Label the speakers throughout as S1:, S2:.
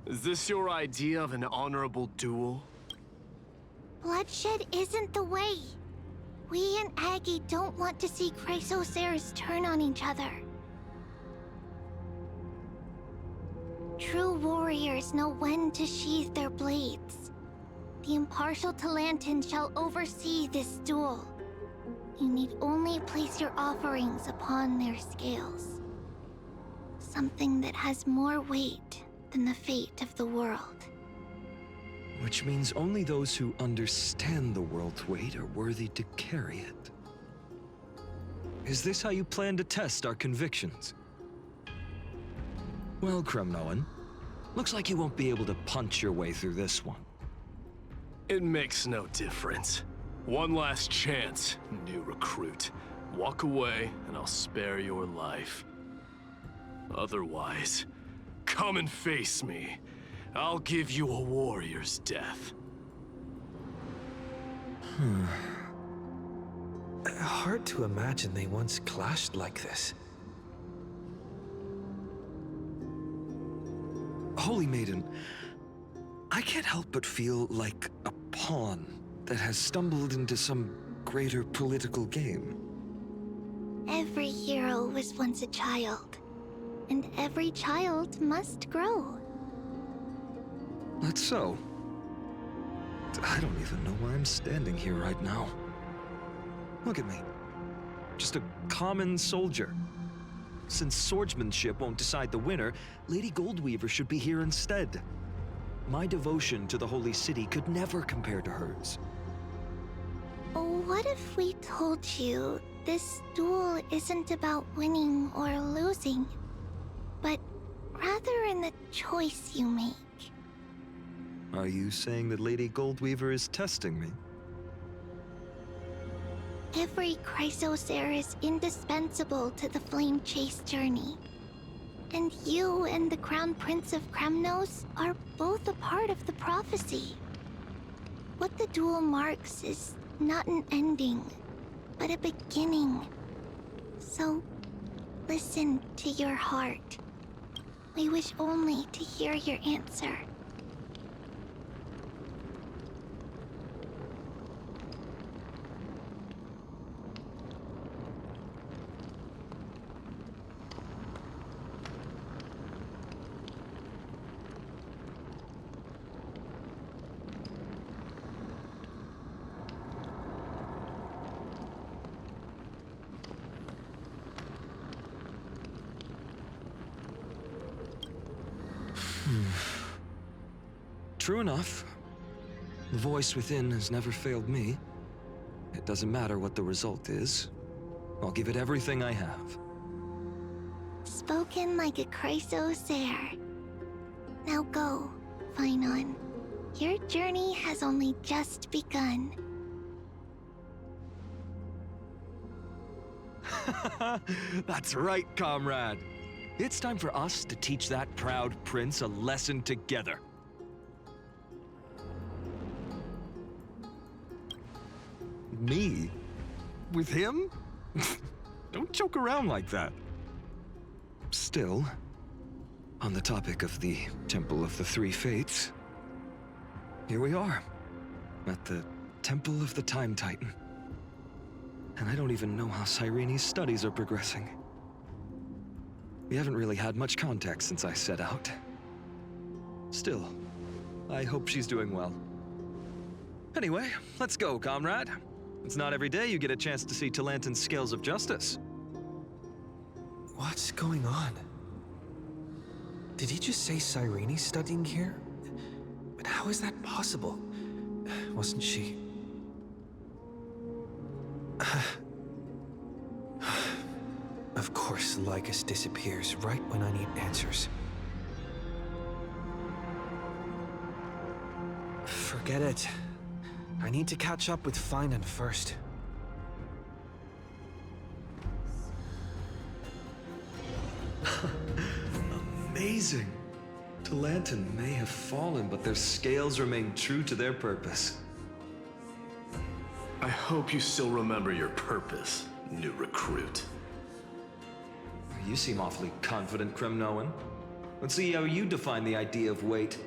S1: Is this your idea of an honorable duel?
S2: Bloodshed isn't the way. We and Aggie don't want to see Chrysoceres turn on each other. True warriors know when to sheathe their blades. The impartial Talantan shall oversee this duel. You need only place your offerings upon their scales. Something that has more weight than the fate of the world.
S3: Which means only those who understand the world's weight are worthy to carry it. Is this how you plan to test our convictions? Well, Kremnoan, looks like you won't be able to punch your way through this one.
S1: It makes no difference. One last chance, new recruit. Walk away, and I'll spare your life. Otherwise, come and face me. I'll give you a warrior's death.
S4: Hard to imagine they once clashed like this.
S3: Holy Maiden, I can't help but feel like a pawn that has stumbled into some greater political game.
S2: Every hero was once a child, and every child must grow.
S3: That's so. I don't even know why I'm standing here right now. Look at me. Just a common soldier. Since swordsmanship won't decide the winner, Lady Goldweaver should be here instead. My devotion to the Holy City could never compare to hers.
S2: What if we told you this duel isn't about winning or losing, but rather in the choice you make?
S3: Are you saying that Lady Goldweaver is testing me?
S2: Every Chrysocere is indispensable to the Flame Chase journey. And you and the Crown Prince of Kremnos are both a part of the prophecy. What the duel marks is not an ending, but a beginning. So, listen to your heart. We wish only to hear your answer.
S3: True enough. The voice within has never failed me. It doesn't matter what the result is. I'll give it everything I have.
S2: Spoken like a Chrysocere. Now go, Finon. Your journey has only just begun.
S3: That's right, comrade. It's time for us to teach that proud prince a lesson together. Me? With him? Don't joke around like that. Still, on the topic of the Temple of the Three Fates, here we are, at the Temple of the Time Titan. And I don't even know how Cyrene's studies are progressing. We haven't really had much contact since I set out. Still, I hope she's doing well. Anyway, let's go, comrade. It's not every day you get a chance to see Talantan's scales of justice.
S4: What's going on? Did he just say Cyrene's studying here? But how is that possible? Wasn't she... Of course, Lycus disappears right when I need answers. Forget it. I need to catch up with Finon first.
S3: Amazing! Talantan may have fallen, but their scales remain true to their purpose.
S1: I hope you still remember your purpose, new recruit.
S3: You seem awfully confident, Kremnoan. Let's see how you define the idea of weight.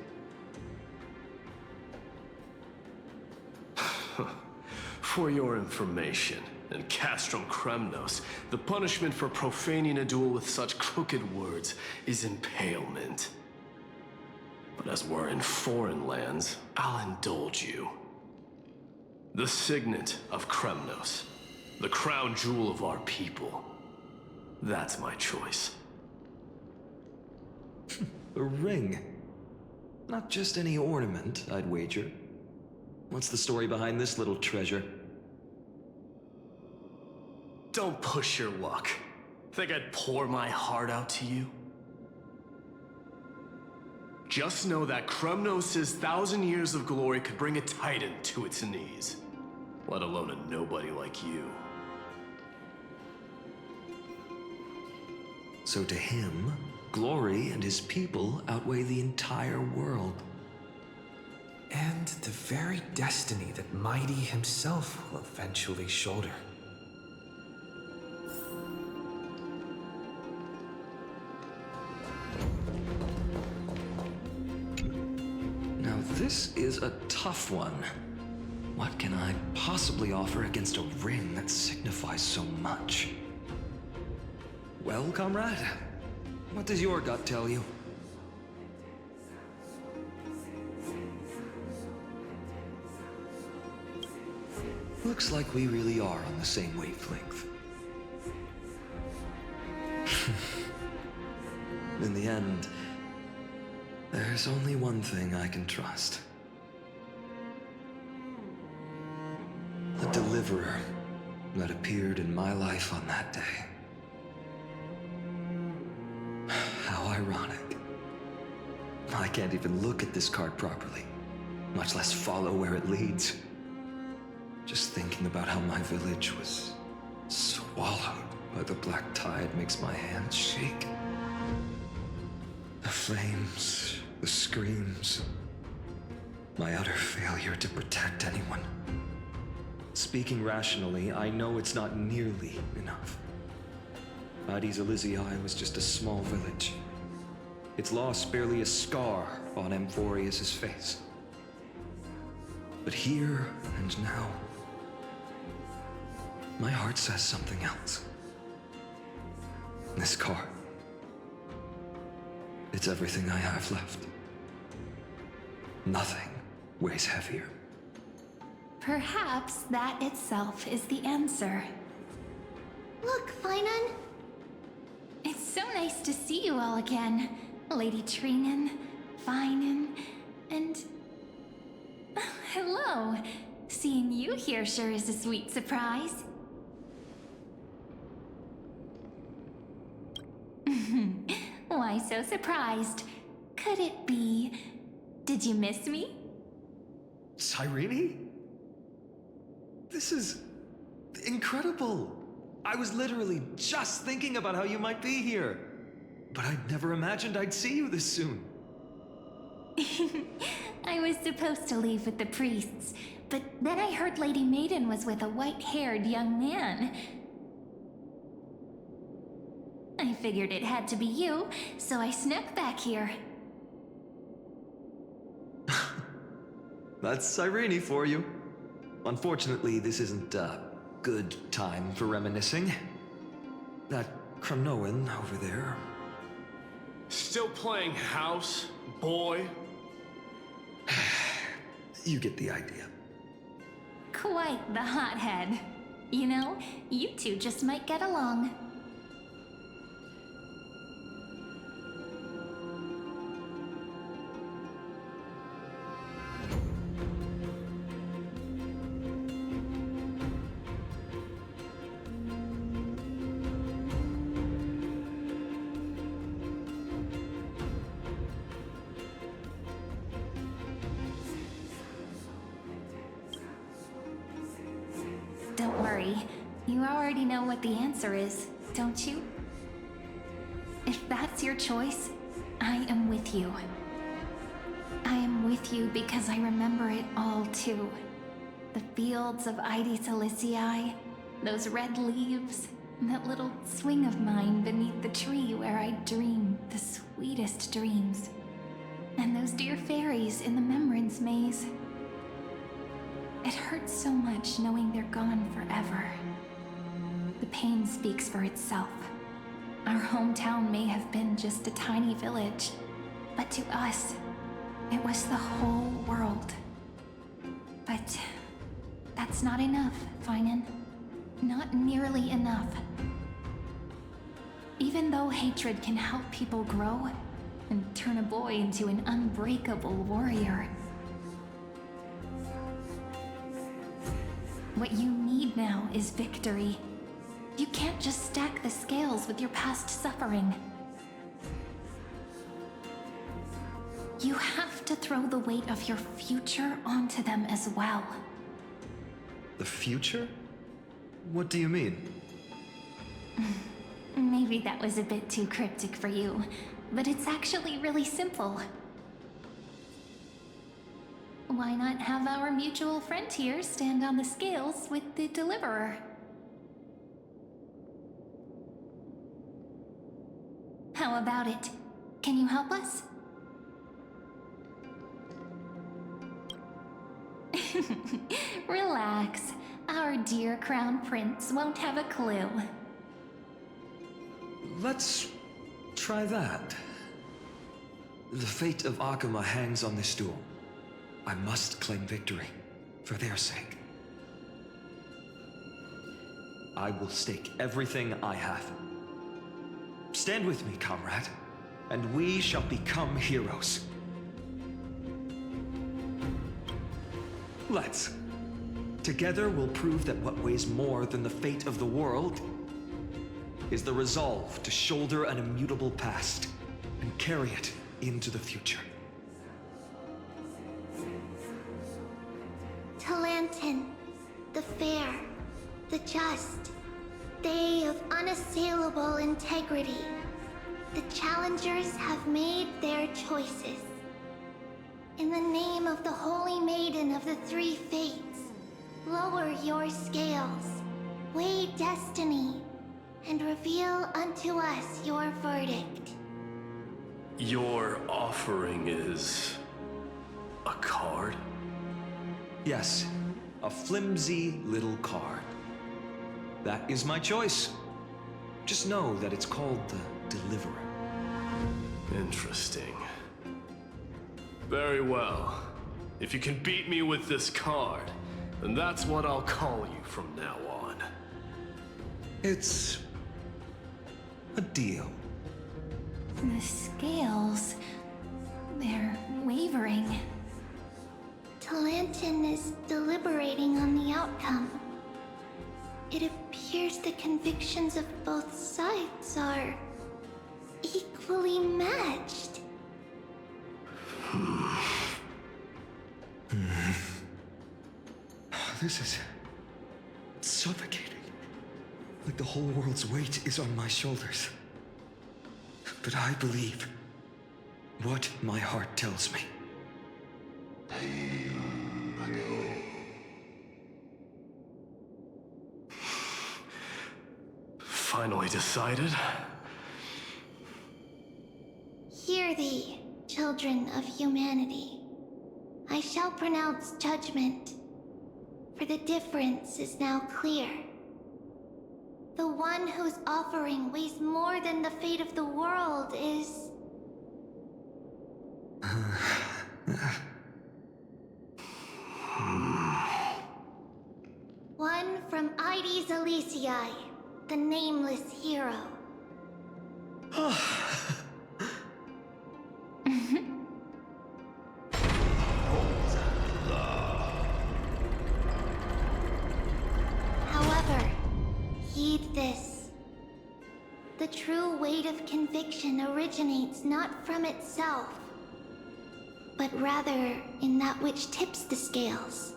S1: For your information, in Castrum Kremnos, the punishment for profaning a duel with such crooked words is impalement. But as we're in foreign lands, I'll indulge you. The signet of Kremnos, the crown jewel of our people. That's my choice.
S3: A ring. Not just any ornament, I'd wager. What's the story behind this little treasure?
S1: Don't push your luck. Think I'd pour my heart out to you? Just know that Kremnos' 1,000 years of glory could bring a titan to its knees. Let alone a nobody like you.
S3: So to him, glory and his people outweigh the entire world.
S4: And the very destiny that Mighty himself will eventually shoulder.
S3: Now this is a tough one. What can I possibly offer against a ring that signifies so much? Well, comrade, what does your gut tell you? Looks like we really are on the same wavelength. In the end, there's only one thing I can trust. The deliverer that appeared in my life on that day. How ironic. I can't even look at this card properly, much less follow where it leads. Just thinking about how my village was swallowed by the black tide makes my hands shake. The flames, the screams, my utter failure to protect anyone. Speaking rationally, I know it's not nearly enough. Addis Elysiae was just a small village. Its loss barely a scar on Amphorius' face. But here and now, my heart says something else. This card. It's everything I have left. Nothing weighs heavier.
S5: Perhaps that itself is the answer.
S2: Look, Finan.
S5: It's so nice to see you all again. Lady Trinan, Finan, and... hello. Seeing you here sure is a sweet surprise. Why so surprised? Could it be... Did you miss me?
S3: Cyrene? This is incredible. I was literally just thinking about how you might be here. But I'd never imagined I'd see you this soon.
S5: I was supposed to leave with the priests, but then I heard Lady Maiden was with a white-haired young man. I figured it had to be you, so I snuck back here.
S3: That's Cyrene for you. Unfortunately, this isn't a good time for reminiscing. That Kremnoan over there.
S1: Still playing house, boy?
S3: You get the idea.
S5: Quite the hothead. You know, you two just might get along. Don't worry. You already know what the answer is, don't you? If that's your choice, I am with you. I am with you because I remember it all too. The fields of Aedis Elysiae, those red leaves, That little swing of mine beneath the tree where I dream the sweetest dreams. And those dear fairies in the Memorance Maze. It hurts so much knowing they're gone forever. The pain speaks for itself. Our hometown may have been just a tiny village, but to us, it was the whole world. But that's not enough, Finan. Not nearly enough. Even though hatred can help people grow and turn a boy into an unbreakable warrior, what you need now is victory. You can't just stack the scales with your past suffering. You have to throw the weight of your future onto them as well.
S3: The future? What do you mean?
S5: Maybe that was a bit too cryptic for you, but it's actually really simple. Why not have our mutual friend here stand on the scales with the deliverer? How about it? Can you help us? Relax. Our dear Crown Prince won't have a clue.
S3: Let's try that. The fate of Akuma hangs on this duel. I must claim victory, for their sake. I will stake everything I have. Stand with me, comrade, and we shall become heroes. Let's. Together we'll prove that what weighs more than the fate of the world is the resolve to shoulder an immutable past and carry it into the future.
S2: Talantin, the fair, the just, they of unassailable integrity. The challengers have made their choices. In the name of the Holy Maiden of the Three Fates, lower your scales, weigh destiny, and reveal unto us your verdict.
S1: Your offering is a card?
S3: Yes, a flimsy little card. That is my choice. Just know that it's called the Deliverer.
S1: Interesting. Very well. If you can beat me with this card, then that's what I'll call you from now on.
S3: It's a deal.
S5: The scales... they're wavering.
S2: Talantin is deliberating on the outcome. It appears the convictions of both sides are equally matched.
S3: This is suffocating. Like the whole world's weight is on my shoulders. But I believe what my heart tells me.
S1: Finally decided?
S2: Hear thee, children of humanity. I shall pronounce judgment, for the difference is now clear. The one whose offering weighs more than the fate of the world is... one from Ides Elysiae, the nameless hero. However, heed this. The true weight of conviction originates not from itself, but rather in that which tips the scales,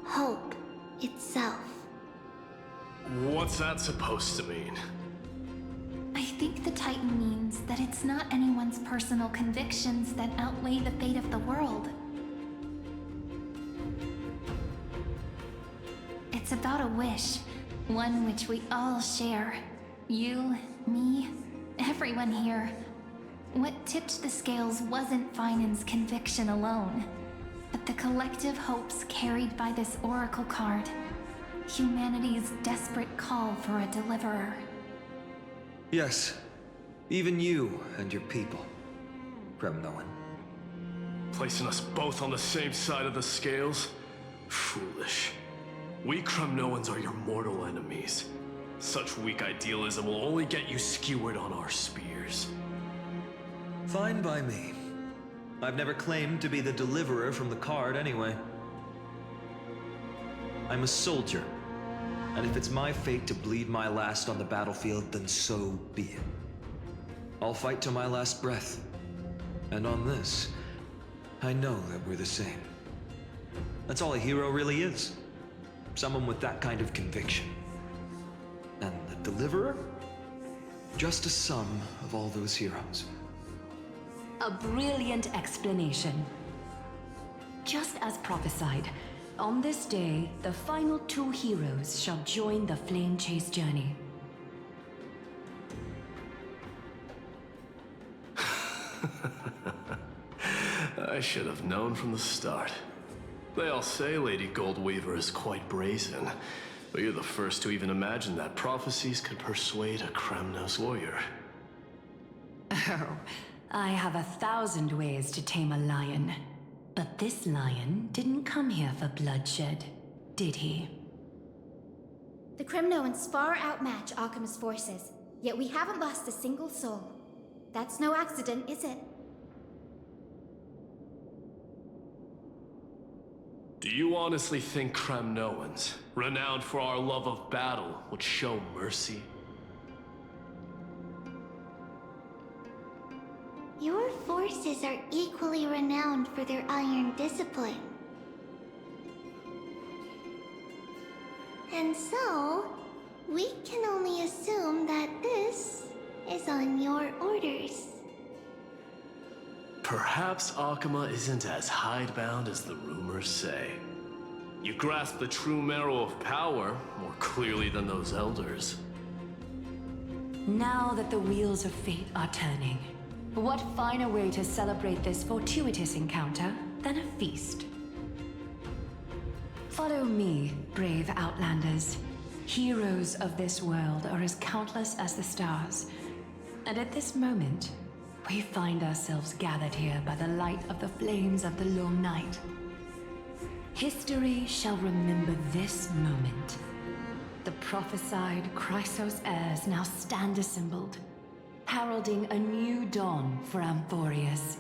S2: hope itself.
S1: What's that supposed to mean?
S5: I think the Titan means that it's not anyone's personal convictions that outweigh the fate of the world. It's about a wish, one which we all share, You, me, everyone here. What tipped the scales wasn't Finan's conviction alone, but the collective hopes carried by this oracle card. Humanity's desperate call for a deliverer.
S3: Yes, even you and your people, Kremnoan.
S1: Placing us both on the same side of the scales? Foolish. We Kremnoans are your mortal enemies. Such weak idealism will only get you skewered on our spears.
S3: Fine by me. I've never claimed to be the deliverer from the card anyway. I'm a soldier, and if it's my fate to bleed my last on the battlefield, then so be it. I'll fight till my last breath. And on this, I know that we're the same. That's all a hero really is. Someone with that kind of conviction. And the deliverer? Just a sum of all those heroes.
S6: A brilliant explanation. Just as prophesied, on this day, the final two heroes shall join the flame chase journey.
S1: I should have known from the start. They all say Lady Goldweaver is quite brazen, but you're the first to even imagine that prophecies could persuade a Kremnos warrior.
S6: Oh, I have 1,000 ways to tame a lion. But this lion didn't come here for bloodshed, did he?
S2: The Kremnoans far outmatch Akama's forces, yet we haven't lost a single soul. That's no accident, is it?
S1: Do you honestly think Kremnoans, renowned for our love of battle, would show mercy?
S2: Your forces are equally renowned for their iron discipline. And so, we can only assume that this is on your orders.
S1: Perhaps Akama isn't as hidebound as the rumors say. You grasp the true marrow of power more clearly than those elders.
S6: Now that the wheels of fate are turning, what finer way to celebrate this fortuitous encounter than a feast? Follow me, brave Outlanders. Heroes of this world are as countless as the stars. And at this moment, we find ourselves gathered here by the light of the flames of the long night. History shall remember this moment. The prophesied Chrysos heirs now stand assembled, heralding a new dawn for Amphorius.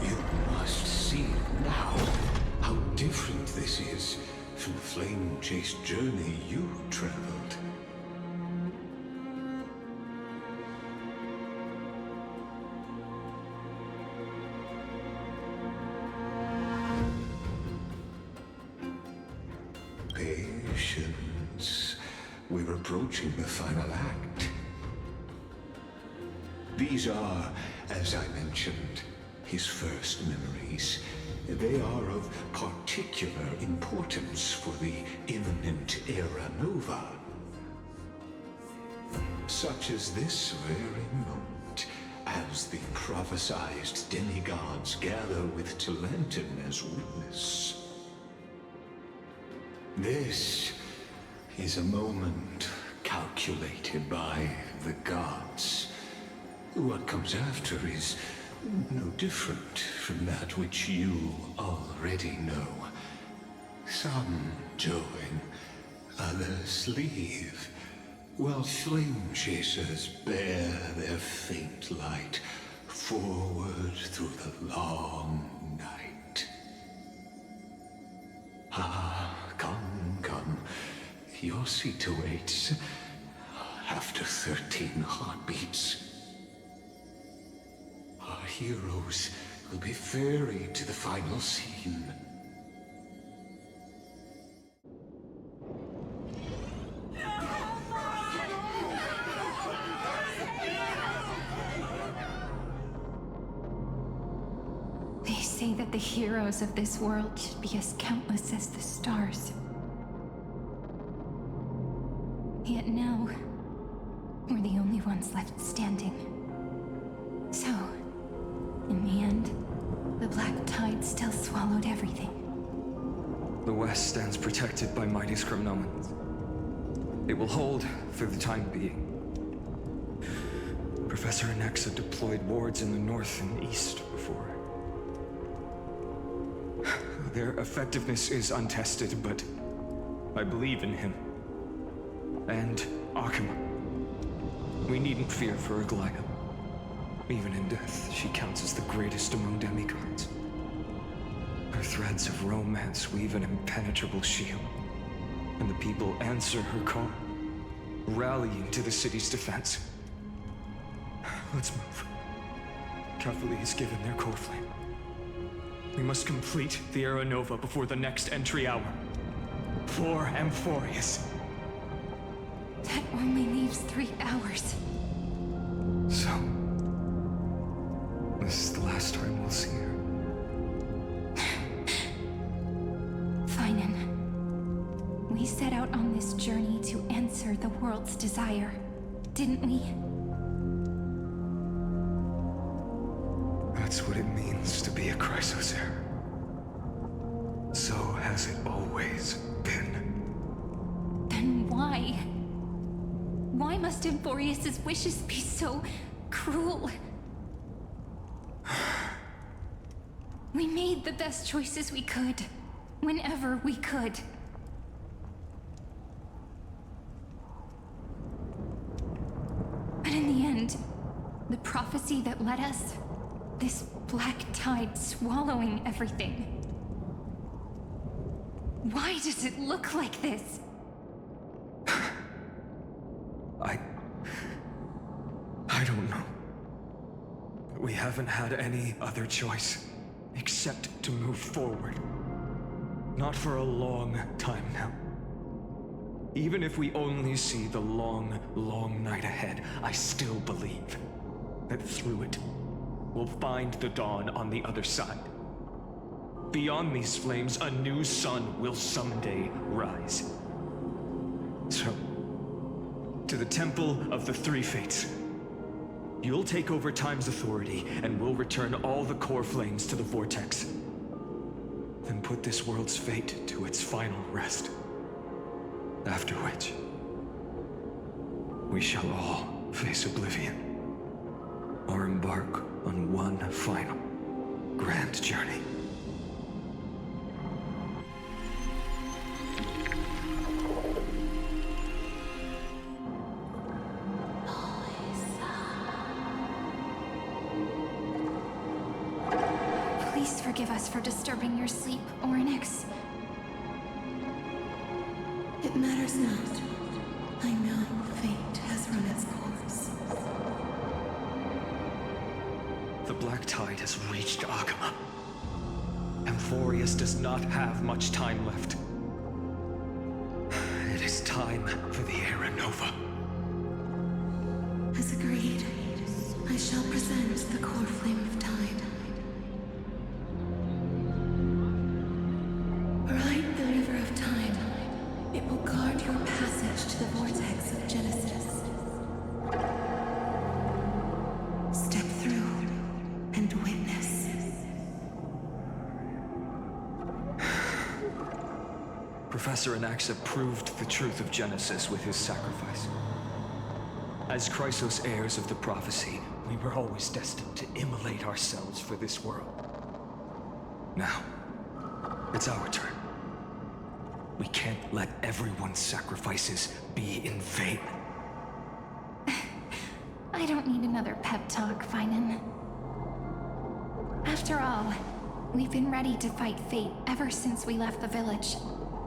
S7: You must see now how different this is from the flame-chased journey you traveled. Patience. We're approaching the final act. These are, as I mentioned, his first memories. They are of particular importance for the imminent Era Nova. Such as this very moment, as the prophesized demigods gather with Talentum as witness. This is a moment calculated by the gods. What comes after is no different from that which you already know. Some join, others leave, while flame chasers bear their faint light forward through the long night. Ah, come. Your seat awaits. After 13 heartbeats. Our heroes will be ferried to the final scene.
S5: They say that the heroes of this world should be as countless as the stars. yet now, we're the only ones left standing. So, in the end, the black tide still swallowed everything.
S3: The West stands protected by mighty Scrimnomans. It will hold for the time being. Professor Anexa deployed wards in the north and east before. Their effectiveness is untested, but I believe in him. And Akuma. We needn't fear for Aglaya. Even in death, she counts as the greatest among demigods. Her threads of romance weave an impenetrable shield, and the people answer her call, rallying to the city's defense. Let's move. Cavalry has given their core flame. We must complete the Era Nova before the next entry hour. For Amphorius.
S5: That only leaves 3 hours.
S3: So, this is the last time we'll see her.
S5: Finan, we set out on this journey to answer the world's desire, didn't we?
S3: That's what it means to be a Chrysosaur. So has it always been.
S5: Then why? Why must Amphorius' wishes be so cruel? We made the best choices we could, whenever we could. But in the end, the prophecy that led us, this black tide swallowing everything. Why does it look like this?
S3: I don't know. We haven't had any other choice, except to move forward. Not for a long time now. Even if we only see the long, long night ahead, I still believe that through it, we'll find the dawn on the other side. Beyond these flames, a new sun will someday rise. So, to the Temple of the Three Fates. You'll take over Time's authority, and we'll return all the core flames to the Vortex. Then put this world's fate to its final rest. After which, we shall all face oblivion. Or embark on one final, grand journey.
S5: Please forgive us for disturbing your sleep, Orynyx.
S8: It matters not. I know fate has run its course.
S3: The black tide has reached Akuma. Amphorius does not have much time left. It is time for the Era Nova.
S8: As agreed, I shall present the core flame of tide. Ride the river of time. It will guard your passage to the vortex of Genesis. Step through and witness.
S3: Professor Anexa proved the truth of Genesis with his sacrifice. As Chrysos heirs of the prophecy, we were always destined to immolate ourselves for this world. Now, it's our turn. We can't let everyone's sacrifices be in vain.
S5: I don't need another pep talk, Finan. After all, we've been ready to fight fate ever since we left the village,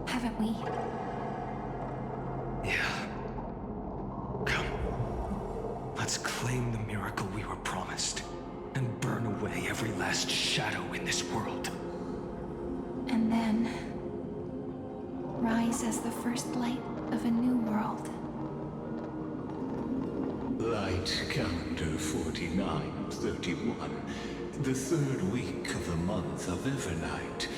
S5: haven't we?
S3: Yeah. Come. Let's claim the miracle we were promised, and burn away every last shadow in this world.
S5: And then rise as the first light of a new world.
S7: Light calendar 4931, the third week of the month of Evernight.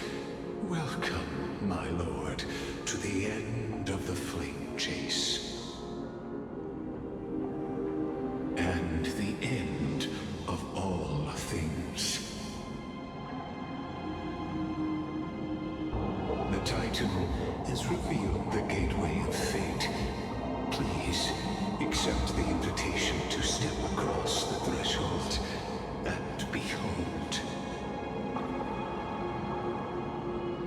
S7: Welcome, my lord, to the end of the flame chase. Titan has revealed the gateway of fate. Please accept the invitation to step across the threshold and behold.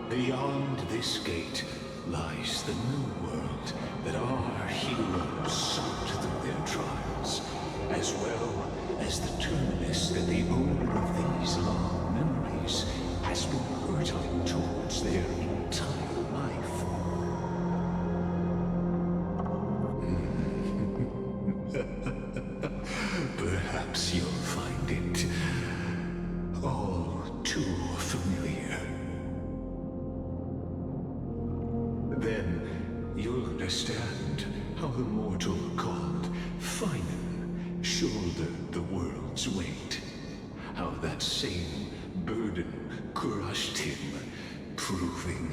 S7: Beyond this gate lies the new world that our heroes sought through their trials, as well as the terminus that the owner of these long memories has been hurtling towards their entire life. Perhaps you'll find it all too familiar. Then you'll understand how the mortal called Finan shouldered the world's weight. How that same burden crushed him, proving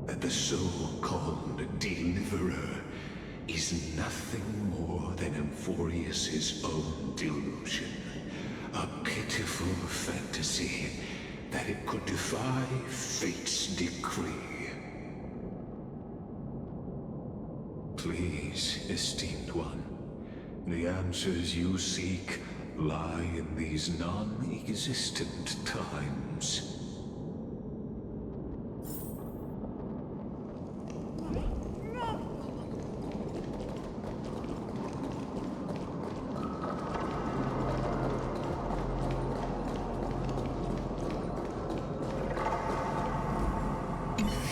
S7: that the so-called deliverer is nothing more than Emphorius's own delusion. A pitiful fantasy that it could defy fate's decree. Please, esteemed one, the answers you seek lie in these non-existent times.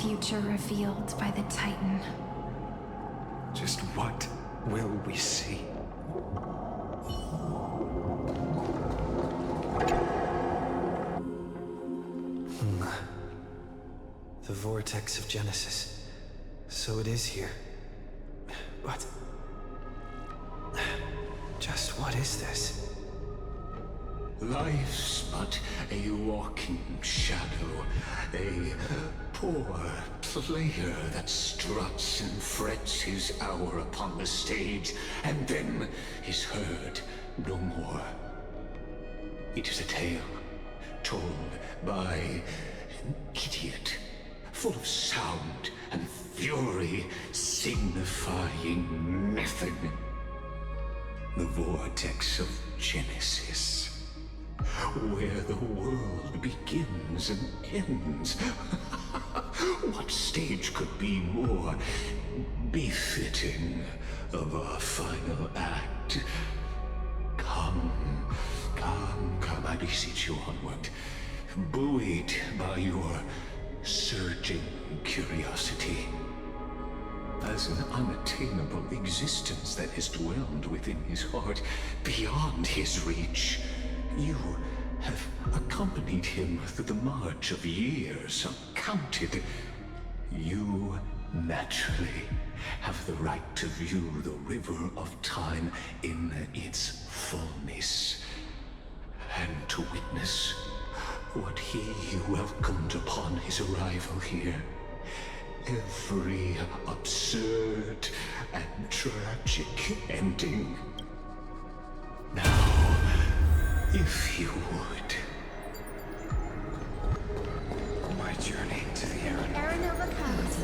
S5: Future revealed by the Titan.
S3: Just what will we see?
S4: The vortex of Genesis. So it is here. But... just what is this?
S7: Life's but a walking shadow, a poor player that struts and frets his hour upon the stage, and then is heard no more. It is a tale told by an idiot, full of sound and fury, signifying nothing. The vortex of Genesis, where the world begins and ends. What stage could be more befitting of our final act? Come, I beseech you onward, buoyed by your surging curiosity. As an unattainable existence that has dwelled within his heart, beyond his reach, you have accompanied him through the march of years uncounted. You naturally have the right to view the river of time in its fullness, and to witness what he welcomed upon his arrival here. Every absurd and tragic ending. Now, if you would.
S3: My journey to the Aaron.
S2: Aranova comes.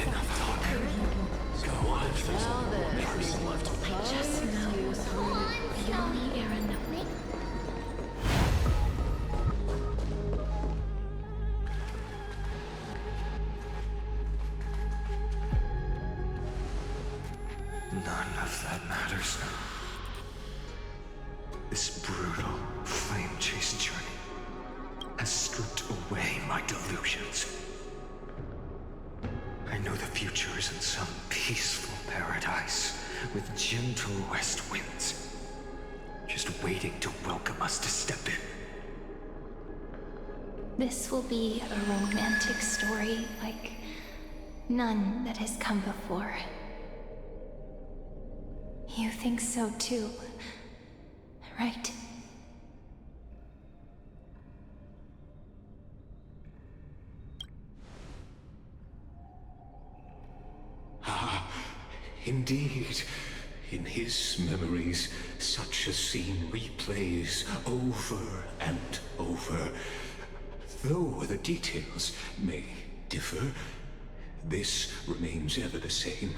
S3: Enough talk. Go on.
S2: I just know. Come on, Yoni Aranova.
S3: None of that matters now. This brutal, flame-chased journey has stripped away my delusions. I know the future is in some peaceful paradise with gentle west winds, just waiting to welcome us to step in.
S5: This will be a romantic story like none that has come before. You think so too, right?
S7: Indeed, in his memories, such a scene replays over and over. Though the details may differ, this remains ever the same.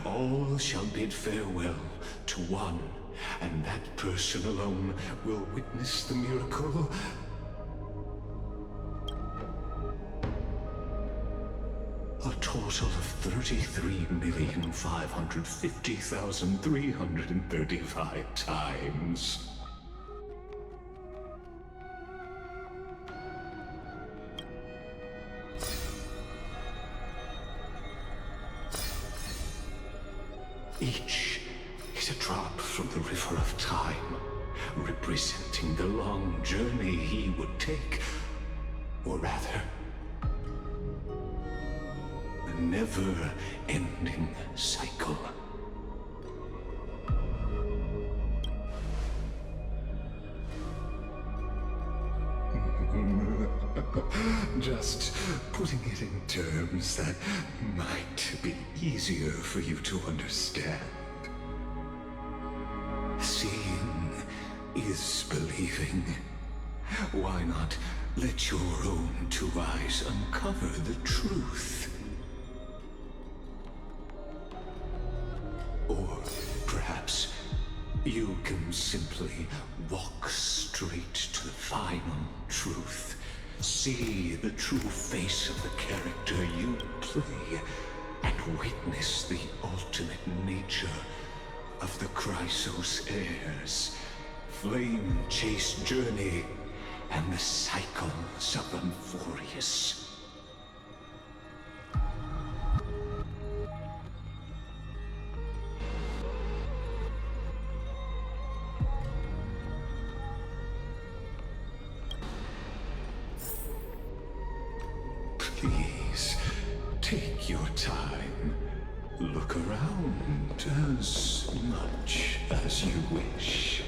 S7: All shall bid farewell to one, and that person alone will witness the miracle. A total of 33,550,335 times. Each is a drop from the river of time, representing the long journey he would take, or rather, the never-ending cycle. Just putting it in terms that might be easier for you to understand. Seeing is believing. Why not let your own two eyes uncover the truth? Or perhaps you can simply walk straight to the final truth. See the true face of the character you play, and witness the ultimate nature of the Chrysos heirs, flame-chased journey, and the cycles of Amphorius. Please, take your time. Look around as much as you wish.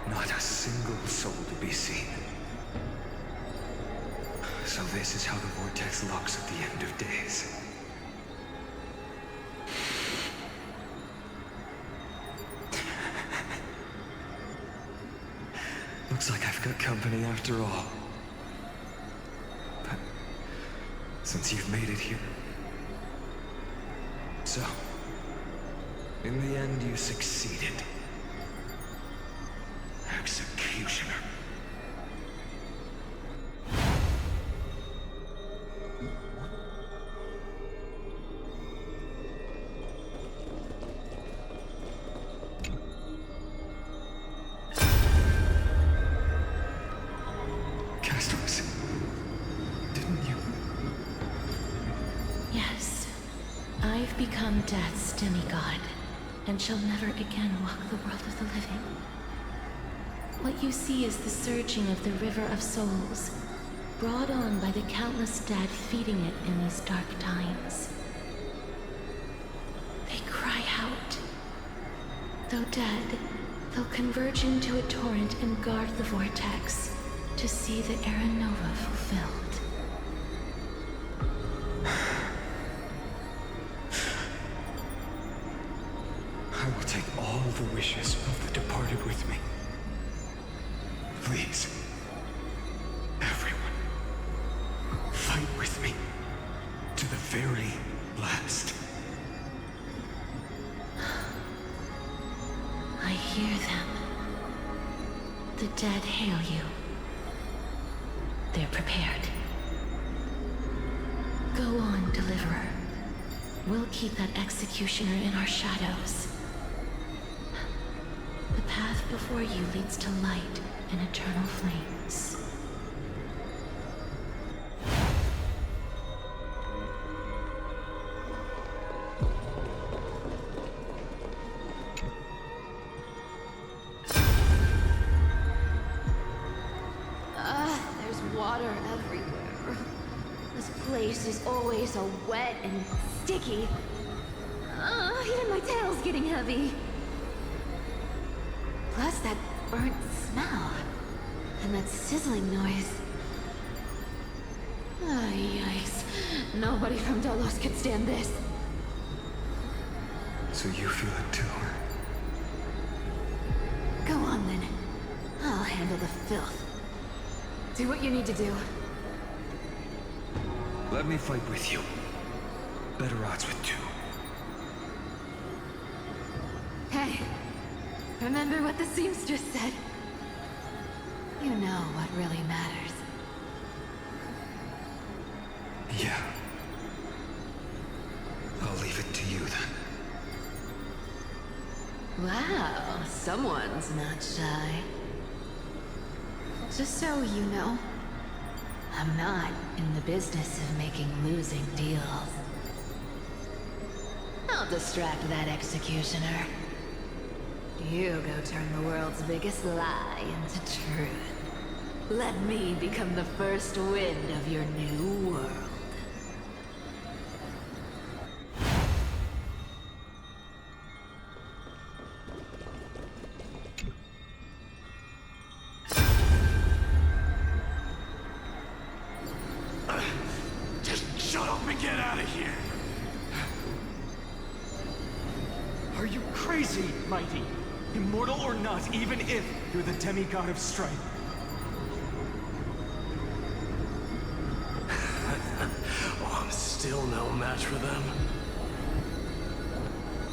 S3: Not a single soul to be seen. So this is how the vortex looks at the end of days. Looks like I've got company after all. But since you've made it here... So, in the end you succeeded. Executioner.
S8: Yes, I've become Death's demigod, and shall never again walk the world of the living. What you see is the surging of the river of souls, brought on by the countless dead feeding it in these dark times. They cry out. Though dead, they'll converge into a torrent and guard the vortex to see the Era Nova fulfilled.
S3: I will take all the wishes of the departed with me. Please, everyone, fight with me to the very last.
S8: I hear them. The dead hail you. They're prepared. Go on, Deliverer. We'll keep that executioner in our shadows. The path before you leads to light and eternal flames.
S9: There's water everywhere. This place is always so wet and sticky. Even my tail's getting heavy. Plus that burnt smell. And that sizzling noise. Yikes. Nobody from Delos could stand this.
S3: So you feel it too?
S9: Go on then. I'll handle the filth. Do what you need to do.
S3: Let me fight with you. Better odds with two.
S9: Hey, remember what the seamstress said? You know what really matters.
S3: Yeah. I'll leave it to you then.
S9: Wow, someone's not shy. Just so you know, I'm not in the business of making losing deals. I'll distract that executioner. You go turn the world's biggest lie into truth. Let me become the first wind of your new world.
S1: Just shut up and get out of here!
S10: Are you crazy, Mighty? Immortal or not, even if you're the demigod of strife.
S1: Oh, I'm still no match for them.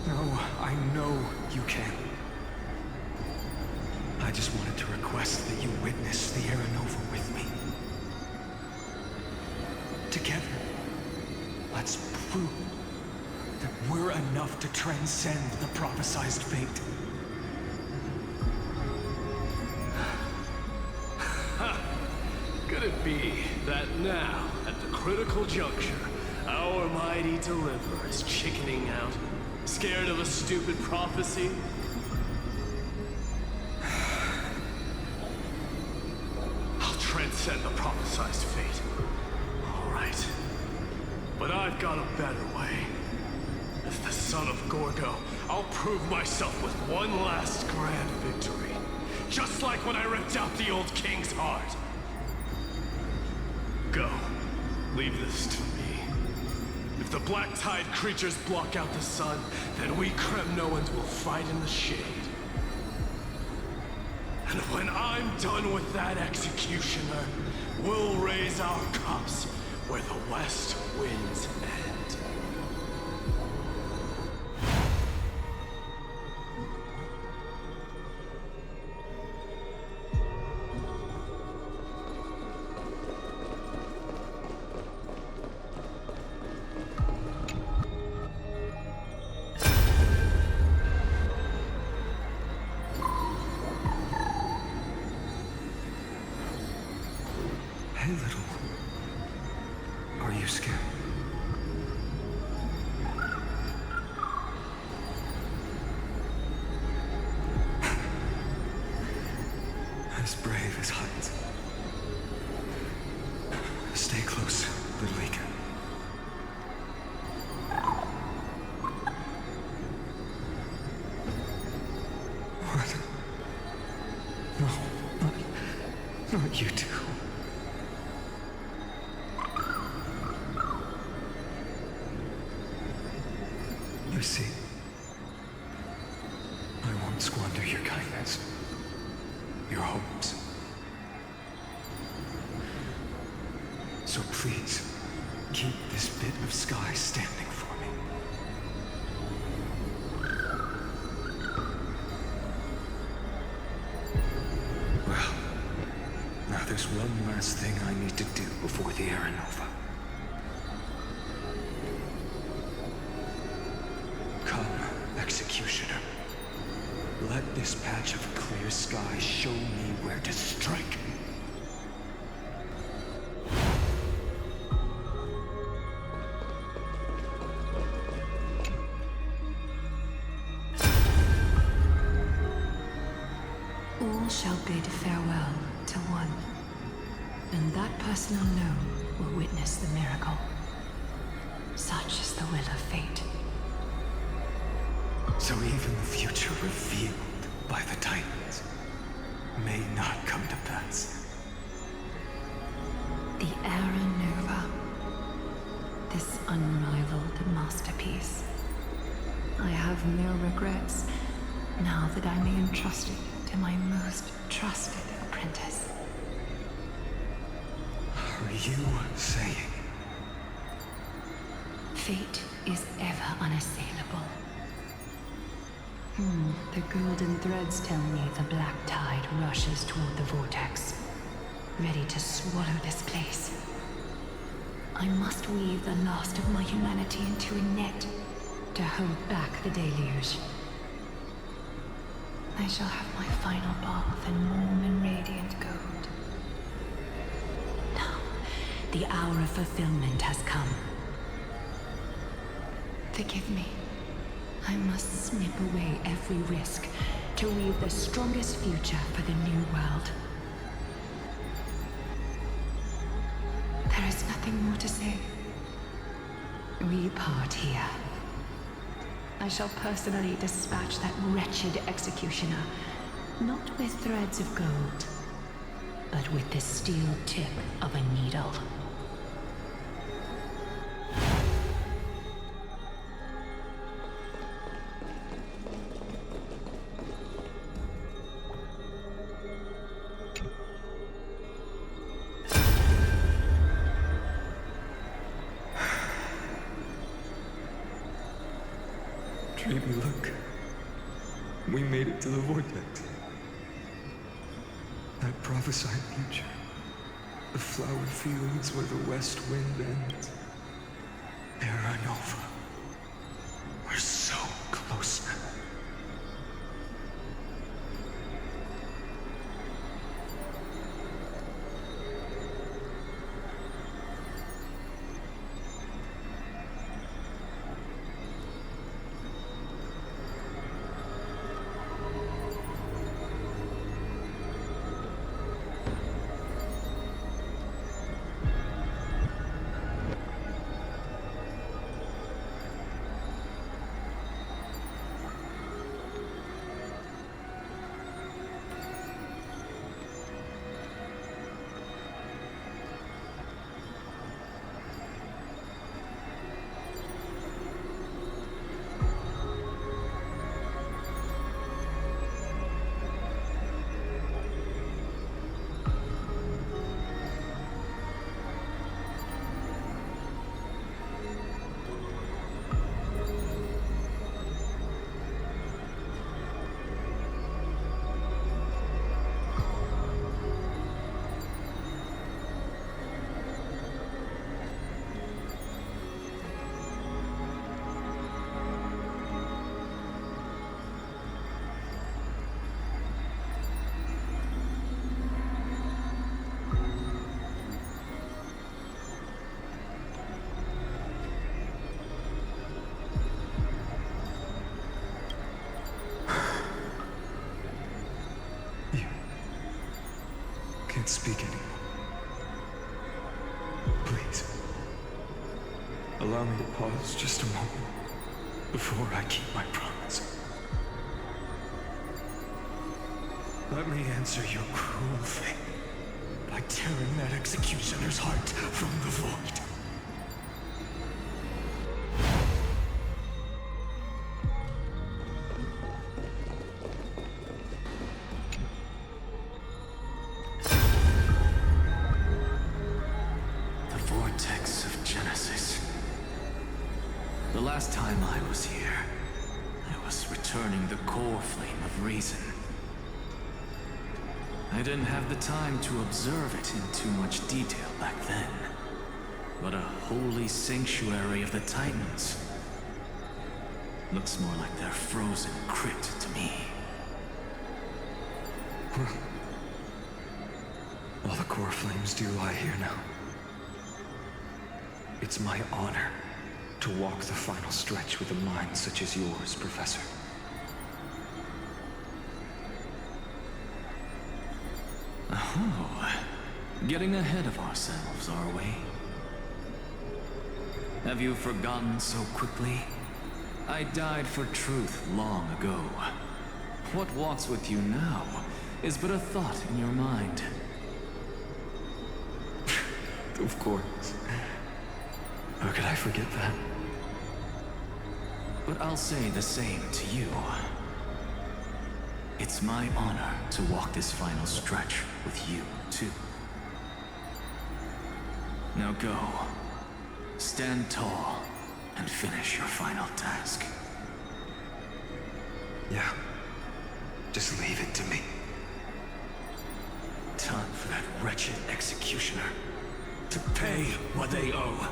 S3: No, I know you can. I just wanted to request that you witness the Era Nova with me. Together, let's prove that we're enough to transcend the prophesized fate.
S1: Could it be that now, at the critical juncture, our mighty deliverer is chickening out, scared of a stupid prophecy? I'll transcend the prophesized fate. All right. But I've got a better way. As the son of Gorgo, I'll prove myself with one last grand victory. Just like when I ripped out the old king's heart. Go. Leave this to me. If the black tide creatures block out the sun, then we Kremnoans will fight in the shade. And when I'm done with that executioner, we'll raise our cups where the west winds end.
S3: Hey, little. Are you scared? As brave as heights. Stay close, little Ika. What? No, not you two. You see, I won't squander your kindness, your hopes. So please, keep this bit of sky standing for me. Well, now there's one last thing I need to do before the Era Nova. Come, Executioner. Let this patch of clear sky show me where to strike.
S6: All shall bid farewell to one, and that person alone will witness the miracle. Such is the will of fate.
S3: So even the future revealed by the Titans may not come to pass.
S6: The Era Nova. This unrivaled masterpiece. I have no regrets now that I may entrust it to my most trusted apprentice.
S3: Are you saying?
S6: Fate is ever unassailable. The golden threads tell me the black tide rushes toward the vortex, ready to swallow this place. I must weave the last of my humanity into a net to hold back the deluge. I shall have my final bath in warm and radiant gold. Now, the hour of fulfillment has come. Forgive me. I must snip away every risk to weave the strongest future for the new world. There is nothing more to say. We part here. I shall personally dispatch that wretched executioner, not with threads of gold, but with the steel tip of a needle.
S3: Baby, look. We made it to the vortex. That prophesied future. The flowered fields where the west wind ends. Terra Nova. We're so close now. Can't speak anymore. Please. Allow me to pause just a moment before I keep my promise. Let me answer your cruel fate by tearing that executioner's heart from the void.
S1: The last time I was here, I was returning the core flame of reason. I didn't have the time to observe it in too much detail back then. But a holy sanctuary of the Titans looks more like their frozen crypt to me.
S3: All the core flames do lie here now. It's my honor to walk the final stretch with a mind such as yours, Professor.
S1: Oh, getting ahead of ourselves, are we? Have you forgotten so quickly? I died for truth long ago. What walks with you now is but a thought in your mind.
S3: Of course. How could I forget that?
S11: But I'll say the same to you. It's my honor to walk this final stretch with you, too. Now go. Stand tall and finish your final task.
S3: Yeah. Just leave it to me.
S11: Time for that wretched executioner to pay what they owe.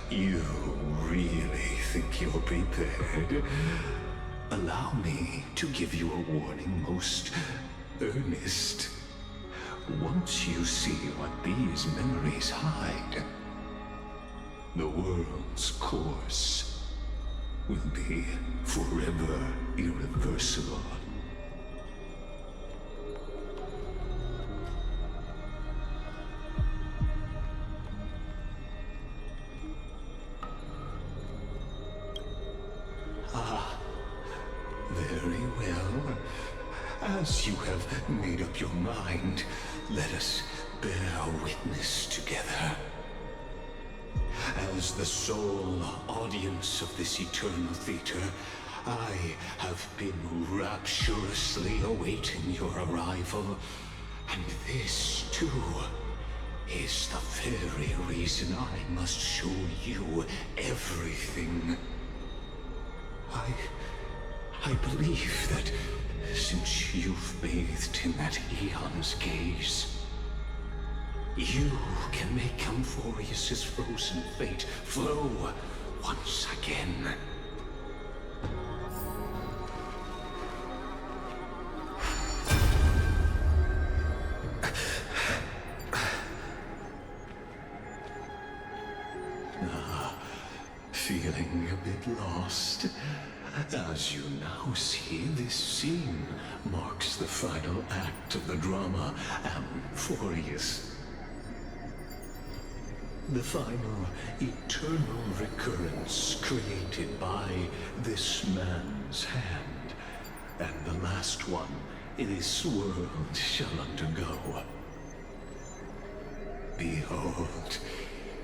S7: You really think you're prepared? Allow me to give you a warning, most earnest. Once you see what these memories hide, the world's course will be forever irreversible. Very well. As you have made up your mind, let us bear witness together. As the sole audience of this eternal theater, I have been rapturously awaiting your arrival. And this, too, is the very reason I must show you everything. I believe that since you've bathed in that Eon's gaze, you can make Amphorius's frozen fate flow once again. Feeling a bit lost? As you now see, this scene marks the final act of the drama Amphorius. The final eternal recurrence created by this man's hand, and the last one this world shall undergo. Behold,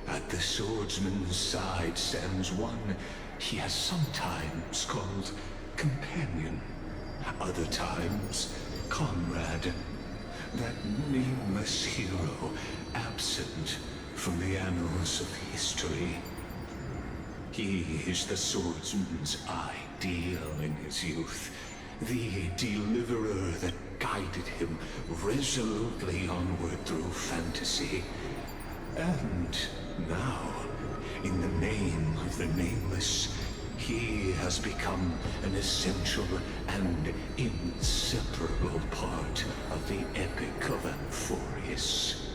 S7: at the swordsman's side stands one he has sometimes called companion, other times comrade, that nameless hero absent from the annals of history. He is the swordsman's ideal in his youth, the deliverer that guided him resolutely onward through fantasy. And now, in the name of the Nameless, he has become an essential and inseparable part of the epic of Amphorius.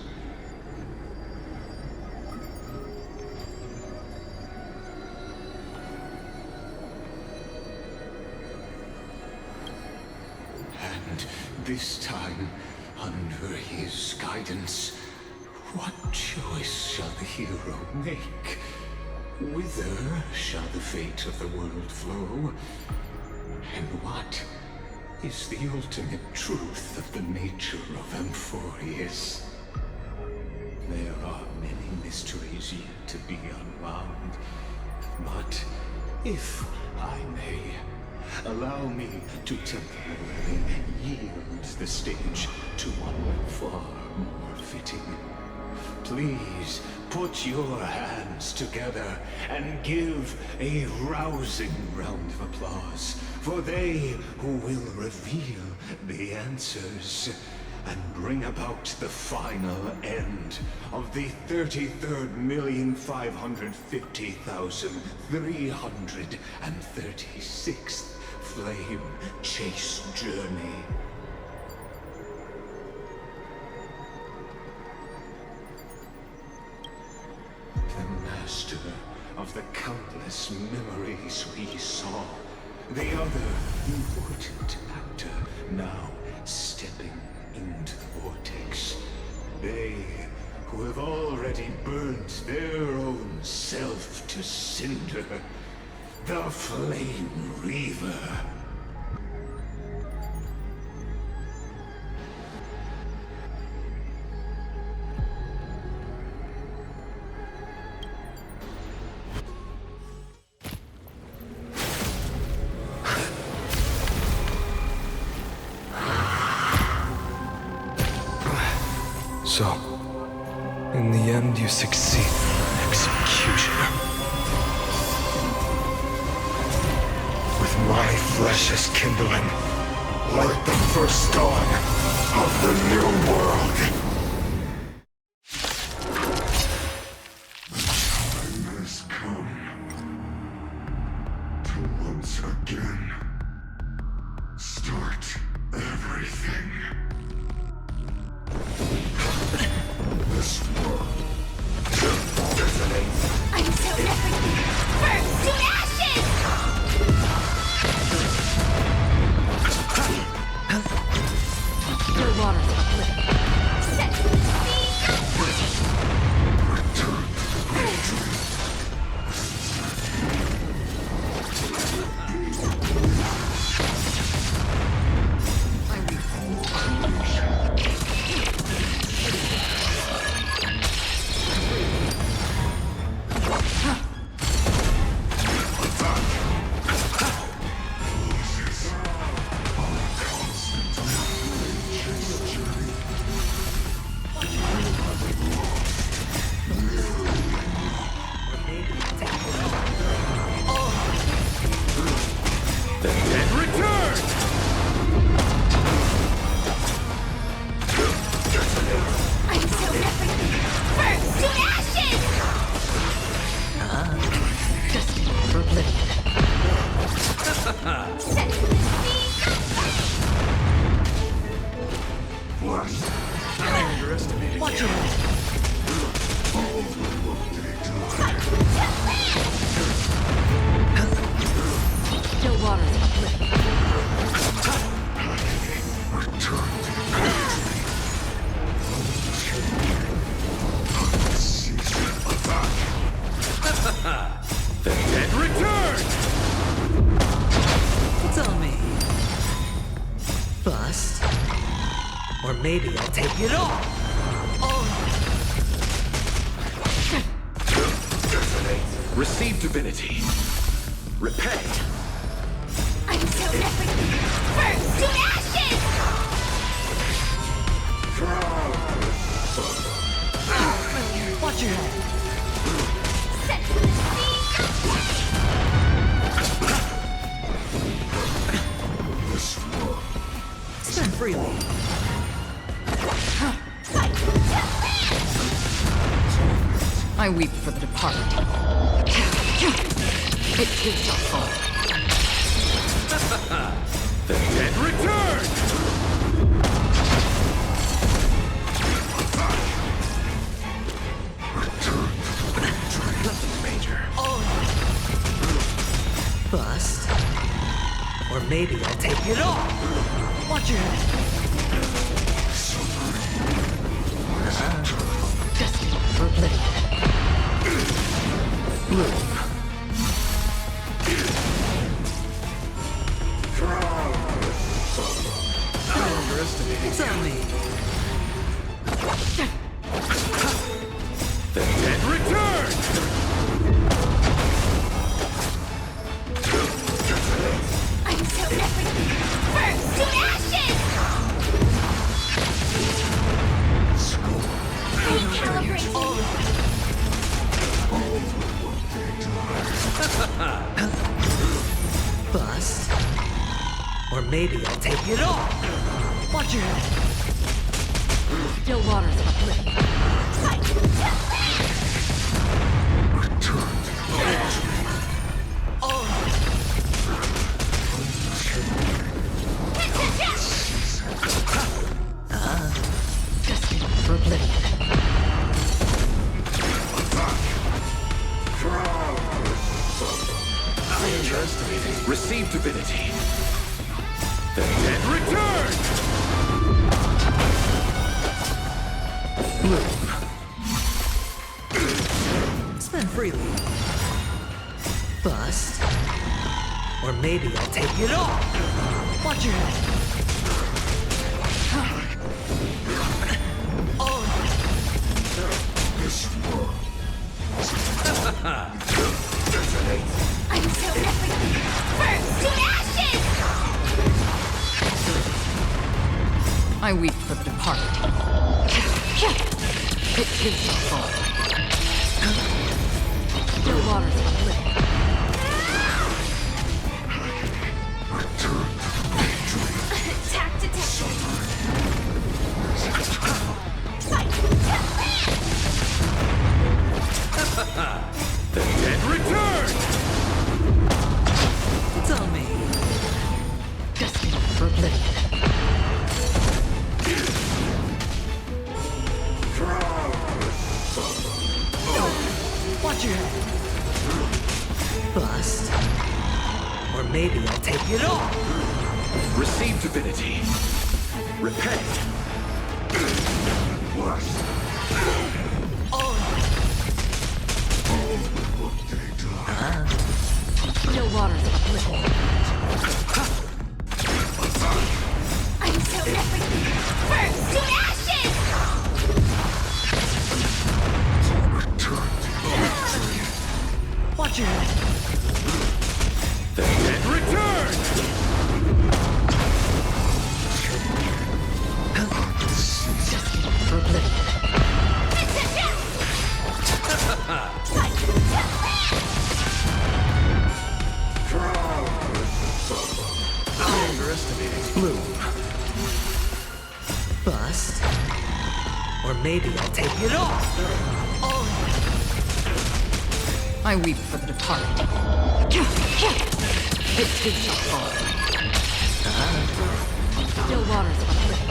S7: And this time, under his guidance, what choice shall the hero make? Whither shall the fate of the world flow? And what is the ultimate truth of the nature of Amphorius? There are many mysteries yet to be unwound, but if I may, allow me to temporarily yield the stage to one far more fitting. Please put your hands together and give a rousing round of applause for they who will reveal the answers and bring about the final end of the 33,550,336th Flame Chase Journey. The master of the countless memories we saw. The other important actor now stepping into the vortex. They who have already burnt their own self to cinder. The Flame Reaver.
S3: So, in the end, you succeed. Executioner. With my flesh as kindling,
S7: Like the first dawn of the new world. Time has come to once again start everything. This world desonates.
S2: I'm so everything burns to ashes!
S9: Your water's uplifted.
S2: Set me
S7: Return
S2: I'm so everything burns to ashes!
S9: Destined for oblivion.
S2: Set me
S9: Watch your head. Your water's uplifted.
S12: It's on me. Bust. Or maybe I'll take it all.
S11: Receive divinity. Repay.
S2: I'm so everything burns to ashes!
S12: Watch your head.
S2: Set
S12: Spend freely.
S9: I weep for the departed. It too shall fall.
S11: The dead return! Nothing major.
S12: Bust. Or maybe I'll take it all. Watch your head.
S9: Destined for oblivion.
S12: It's on me.
S11: The dead return!
S2: I'm so everything burns to ashes! Recalibrating!
S12: Bust. Or maybe I'll take it all. Watch your head.
S9: Your water's uplifted. Destined for oblivion.
S11: Receive divinity. The dead return!
S12: Spend freely. Bust. Or maybe I'll take it all. Watch your head.
S2: I'm so everything. Burn to ashes!
S13: I weep for the departed. It is your fault. Still waters of living.
S10: The dead return!
S12: It's on me.
S13: Destined for oblivion.
S12: Watch your head. Bust. Or maybe I'll take it all.
S10: Receive divinity. Repay.
S13: Still waters of living.
S2: I'm so everything. Burn to ashes!
S12: Watch your head.
S10: The dead return!
S13: For oblivion.
S10: Underestimating Bloom.
S12: Bust. Or maybe I'll take it all.
S13: I weep for the departed. It is your fault. Still waters of living.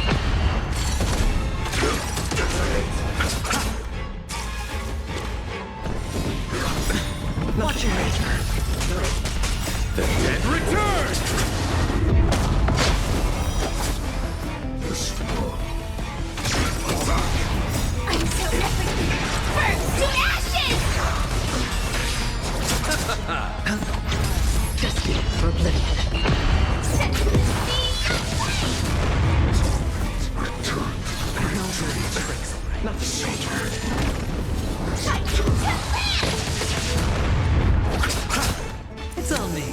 S12: Watch your head.
S10: The dead return!
S2: I'm so everything. Burn to ashes!
S13: Destined for oblivion.
S2: Set to the
S10: Nothing major.
S12: It's on me.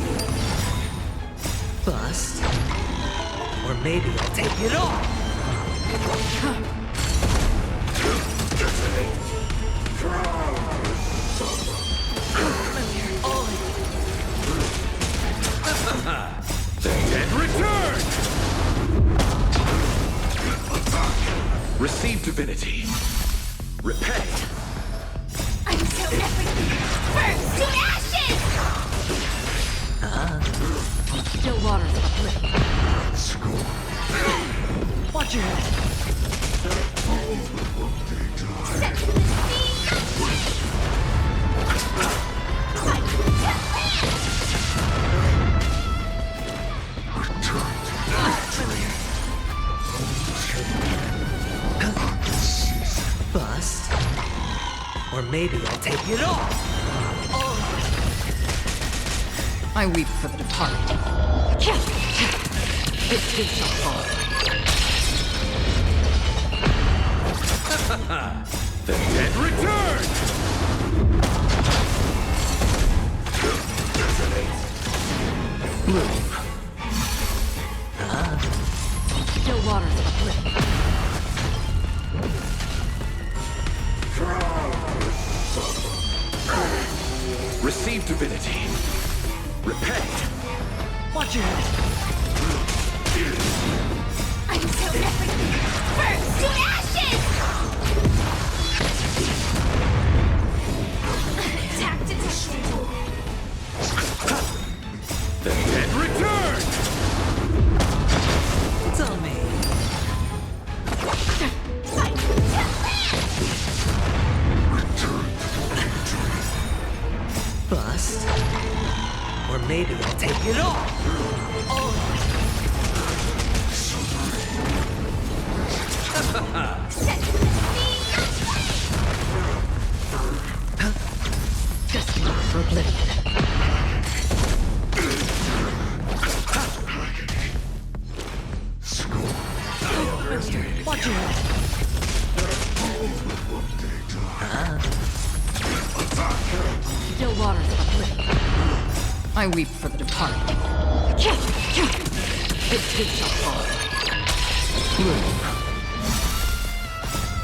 S12: Bust. Or maybe I'll take it all.
S10: The dead return! Receive divinity. Repay.
S2: I'm so everything. Burn to ashes!
S13: Still waters of living.
S12: Watch your head.
S2: Set to the
S12: Bust. Or maybe I'll take it all.
S13: I weep for the departed. It is your fault.
S10: The dead return! Bloom.
S13: Still waters of living.
S10: Receive divinity. Repay.
S12: Watch your head.
S2: I'm so everything. Burn to ashes! Attack detected.
S10: The dead return!
S12: It's on me. Bust. Or maybe I'll take it all.
S13: Destined for oblivion.
S12: Watch your head!
S13: Still waters uplifting. I weep for the departed. It takes a fall.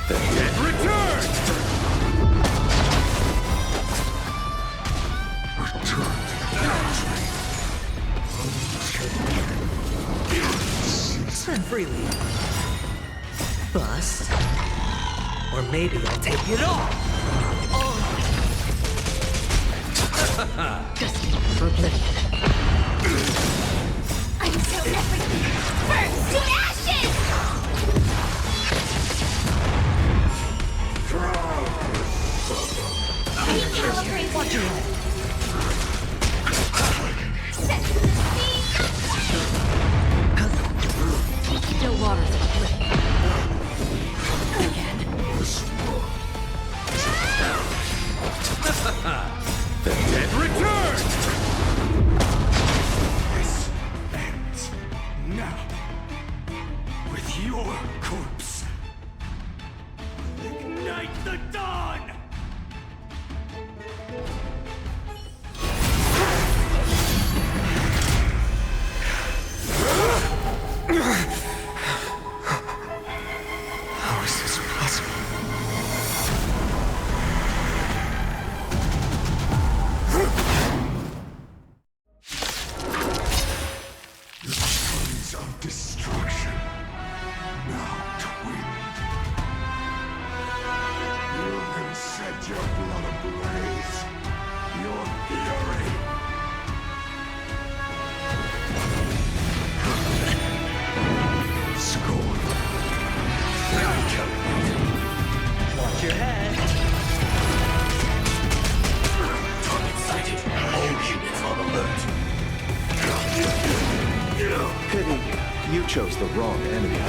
S1: The dead return!
S12: Spend freely. Bust. Or maybe I'll take it all.
S13: Destined for oblivion.
S2: Until everything burns to ashes! Recalibrate.
S12: Watch your head.
S2: Set to the sea!
S13: Still waters uplifting. Again.
S1: The dead return!
S10: This ends now. With your corpse. Ignite the dawn!
S3: How is this possible?
S7: The chains of destruction now twinned. You can set your blood ablaze. Your fury. Scorn.
S12: Watch your head.
S1: Target sighted. All units on alert.
S14: Pity, you chose the wrong enemy.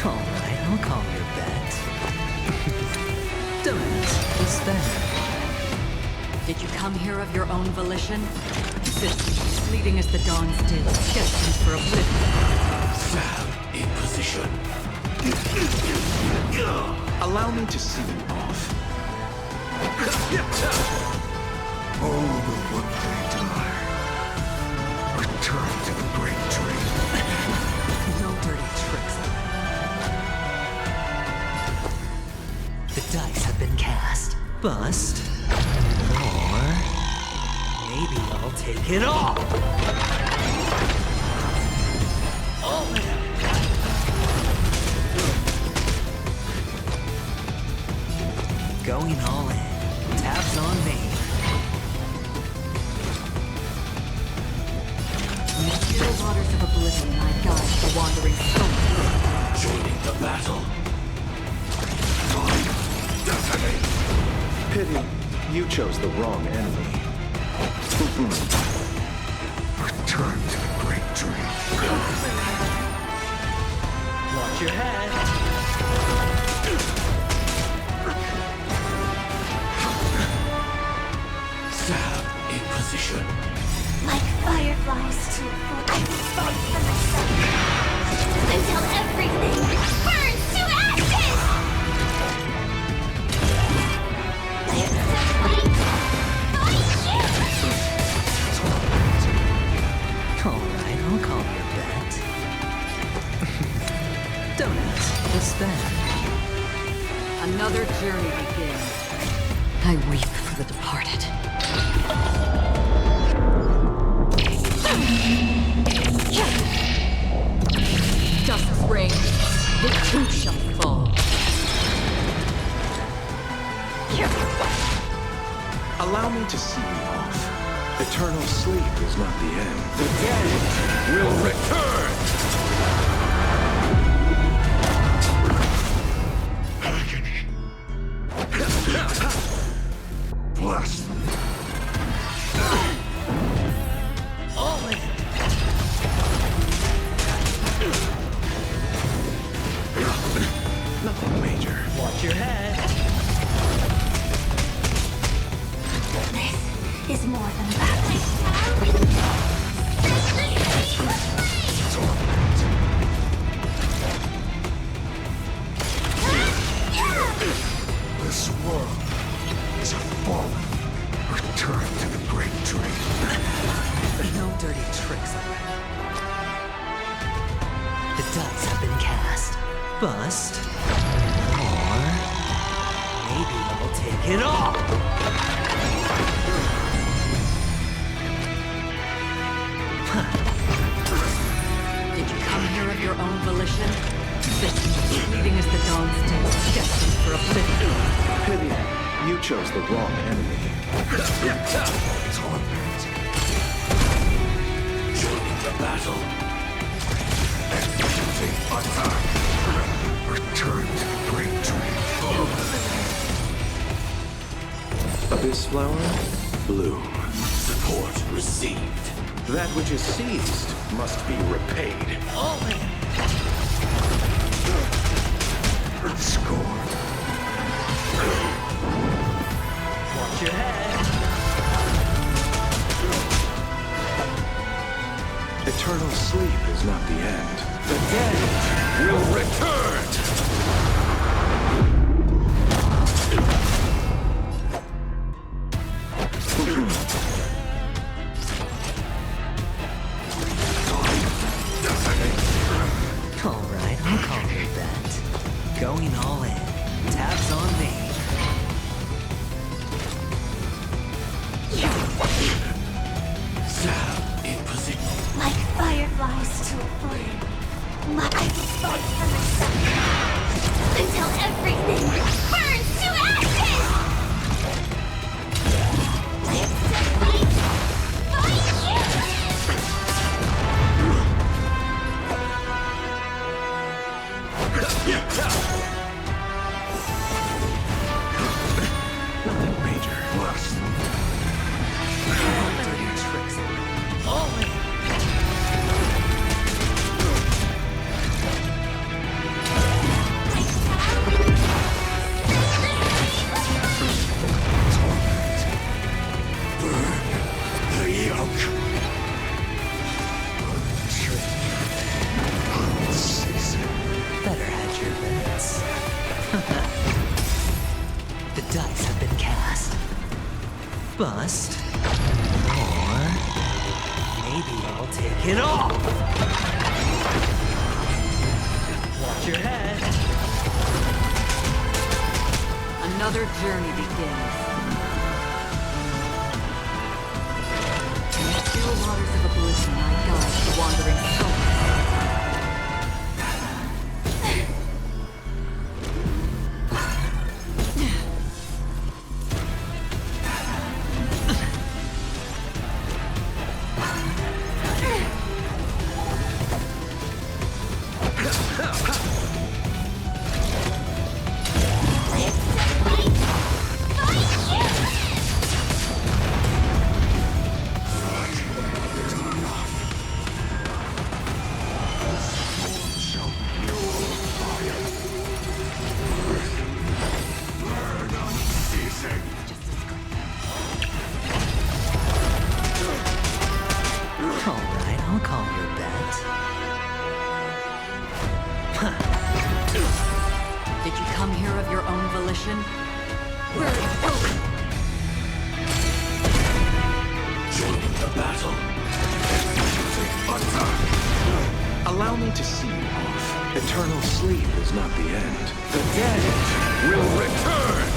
S12: Alright, I'll call your bet. Don't ask, what's that?
S13: Did you come here of your own volition? Existence, fleeting as the dawn's did, destined for oblivion.
S1: Sam, in position.
S14: Allow me to see you off.
S7: All will one day die. Return to the great tree.
S12: No dirty tricks. The dice have been cast. Bust. Or maybe I'll take it all. Going all in. Tabs on me.
S13: In the still waters of oblivion, I guide the wandering soul.
S1: Joining the battle.
S14: Pity, you chose the wrong enemy.
S7: Return to the great tree.
S12: Watch your head.
S1: Sam, in position.
S2: Like fireflies to a foot, I will fight for myself. Until everything burns to ashes! Live to fight! Fight you!
S12: Alright, I'll call your bet. Don't ask, what's that?
S13: Another journey begins. I weep for the departed. Justice reigns. The truth shall fall.
S14: Allow me to see you off. Eternal sleep is not the end. The dead will return!
S7: Agony. Blasphemy.
S12: All in.
S14: Nothing major.
S12: Watch your head.
S2: This is more than battle.
S7: world is a fallen. Return to the great dream.
S12: No dirty tricks already. The dice have been cast. Bust. Or maybe I'll take it all.
S13: Did you come here of your own volition? Fleeting as the dawn's dew, destined for oblivion.
S14: Pity, you chose the wrong enemy.
S7: Torment. Joining the battle. Executing attack. Return to the great dream.
S14: Abyss flower, bloom.
S7: Support received.
S14: That which is seized must be repaid.
S7: Score.
S12: Watch your head.
S14: Eternal sleep is not the end. The dead will return!
S12: Alright, I'll call your bet. Going all in. Tabs on me.
S7: Stab in position.
S2: Like fireflies to a flame. I fight for myself until everything burns to ashes! Live to fight! Fight you!
S14: Nothing major.
S7: Less.
S12: Dirty tricks. All in.
S7: The yoke.
S12: Better hedge your bets. The dice have been cast. Bust. Or maybe I'll take it all. Watch your head.
S13: Another journey begins. In the still waters of oblivion, I guide the wandering souls.
S12: Alright, I'll call your bet.
S13: Did you come here of your own volition?
S7: Joining the battle. Executing attack.
S14: Allow me to see you off. Eternal sleep is not the end. The dead will return!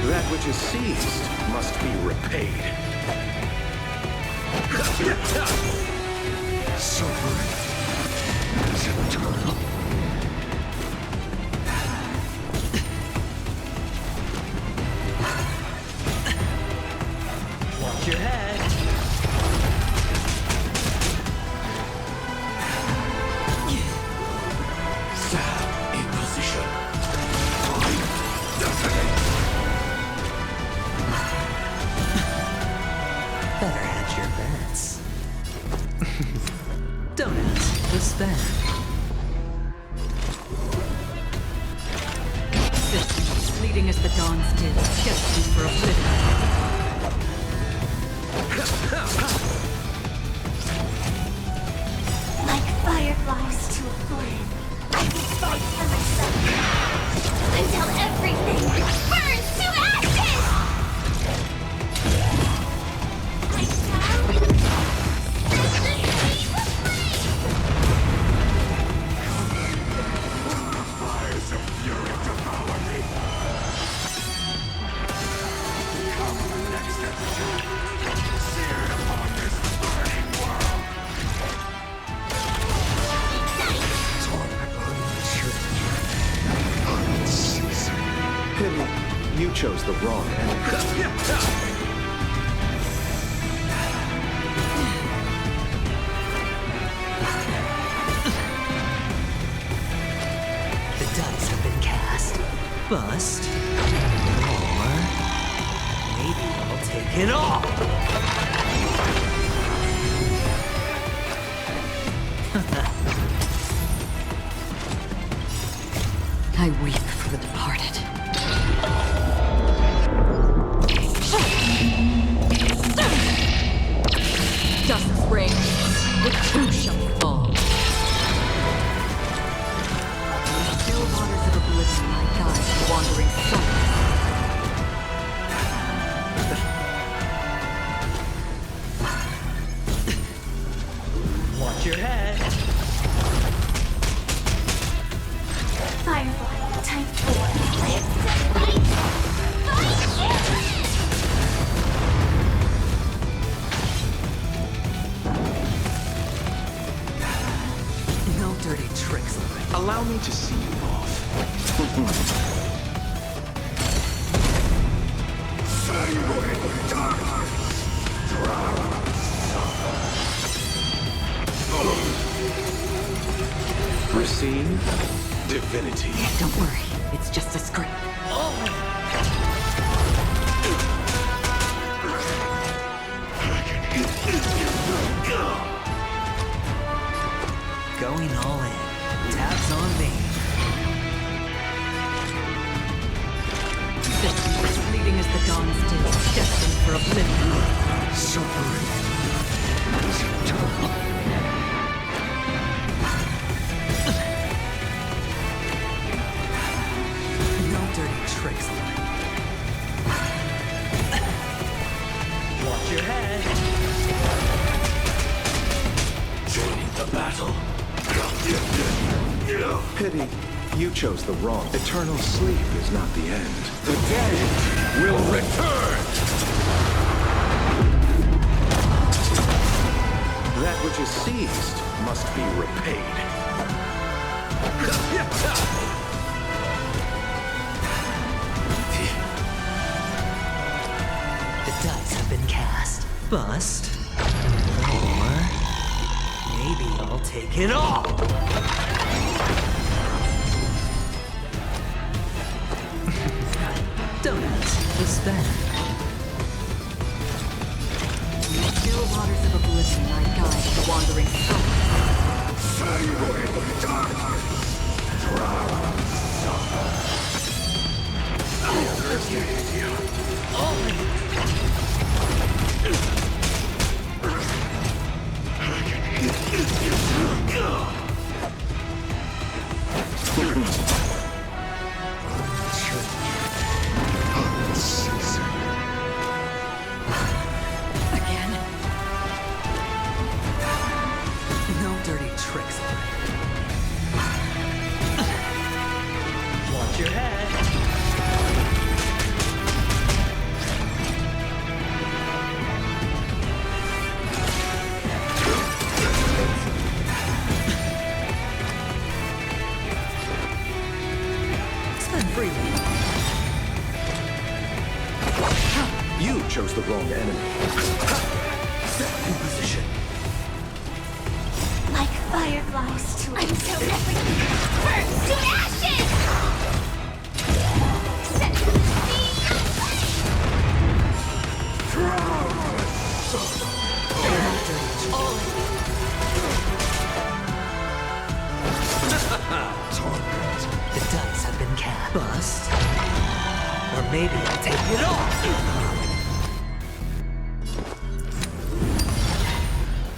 S14: That which is seized must be repaid.
S7: Suffering is eternal.
S12: Watch your head.
S7: Stab in position. Detonate.
S12: Better hedge your bets. Don't ask, just spend.
S13: Fleeting as the dawn's dew, destined for oblivion.
S2: Like fireflies to a flame. I I will fight for myself until everything burns to ashes! I shall set the sea free!
S7: Fires of fury devour me. Become the next episode. Seared upon this burning world.
S14: Pity, you chose the wrong enemy.
S12: The dice have been cast. Bust. Or maybe I'll take it all.
S13: I weep for the departed. Dust reigns, the two shall fall. Still waters of oblivion I guide the wandering souls.
S12: Watch your head.
S2: Firefly, type 4. Live to fight!
S13: No dirty tricks.
S14: Allow me to see you off. Receive divinity.
S13: Don't worry, it's just a script.
S12: Going all in. Tabs on me.
S13: Fleeting as the dawn still, destined for oblivion.
S7: Suffering is eternal.
S13: No dirty tricks.
S12: Watch your head.
S1: Joining the battle.
S14: Pity, you chose the wrong. Eternal sleep is not the end. The dead will return! That which is seized must be repaid.
S12: The dice have been cast. Bust. Or maybe I'll take it all. Donuts. The spell.
S13: Still waters of oblivion I guide the wandering souls.
S7: Sanguine darkness.
S13: Again. No dirty tricks.
S12: Watch your head. Spend freely.
S14: You chose the wrong enemy.
S12: In position.
S2: Like fireflies, until everything burns to ashes! Set the sea
S12: The dice have been cast. Bust. Or maybe I'll take it all.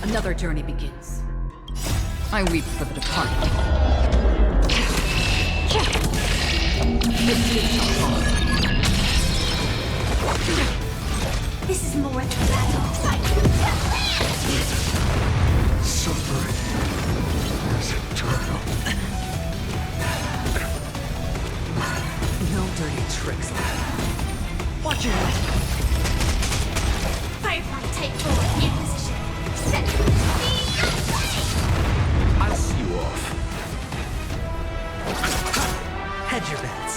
S13: Another journey begins. I weep for the departed.
S5: This is more than battle.
S14: Suffering is eternal.
S12: No dirty tricks. Watch it!
S5: Firefly type 4 in position. Set.
S14: I'll see you off.
S12: Hedge your bets.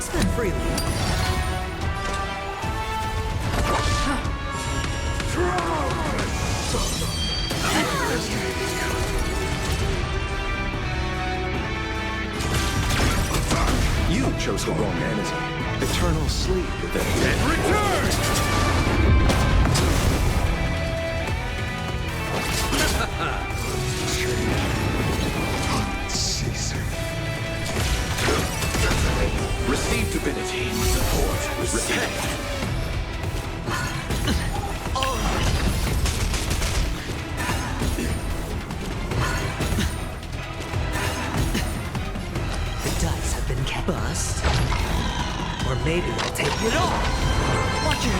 S12: Spend freely.
S14: You chose the wrong enemy. Eternal sleep, the dead return! Unceasing. Receive divinity. Support. Respect.
S12: The dice have been bust. Or maybe I'll take it all. Watch it.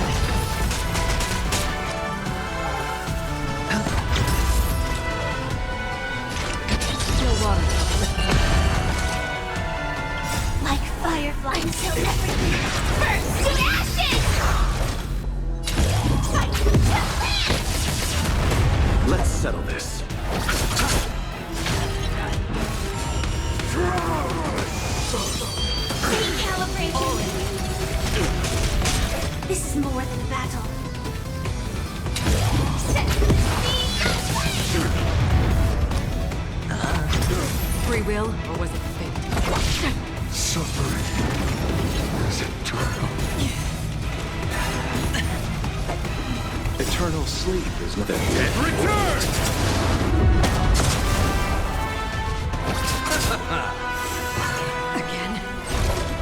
S13: Still water.
S2: Like firefly until everything burns to ashes!
S14: Let's settle this.
S2: Recalibration. This is more than a battle. Set.
S13: Free will, or was it fate?
S14: Suffering is eternal. Eternal sleep is not the dead return!
S13: Again?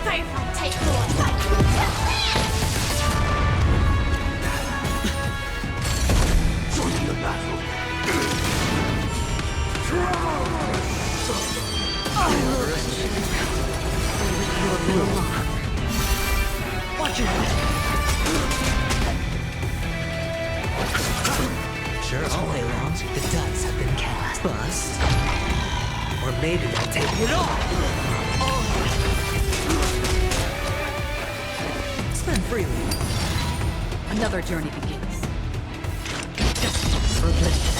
S2: Firefly type 4.
S14: Join the battle.
S12: Watch it. Sure, all day long, the dice have been cast. Bust. Or maybe I'll take it all. Spend freely.
S13: Another journey begins.
S12: For oblivion.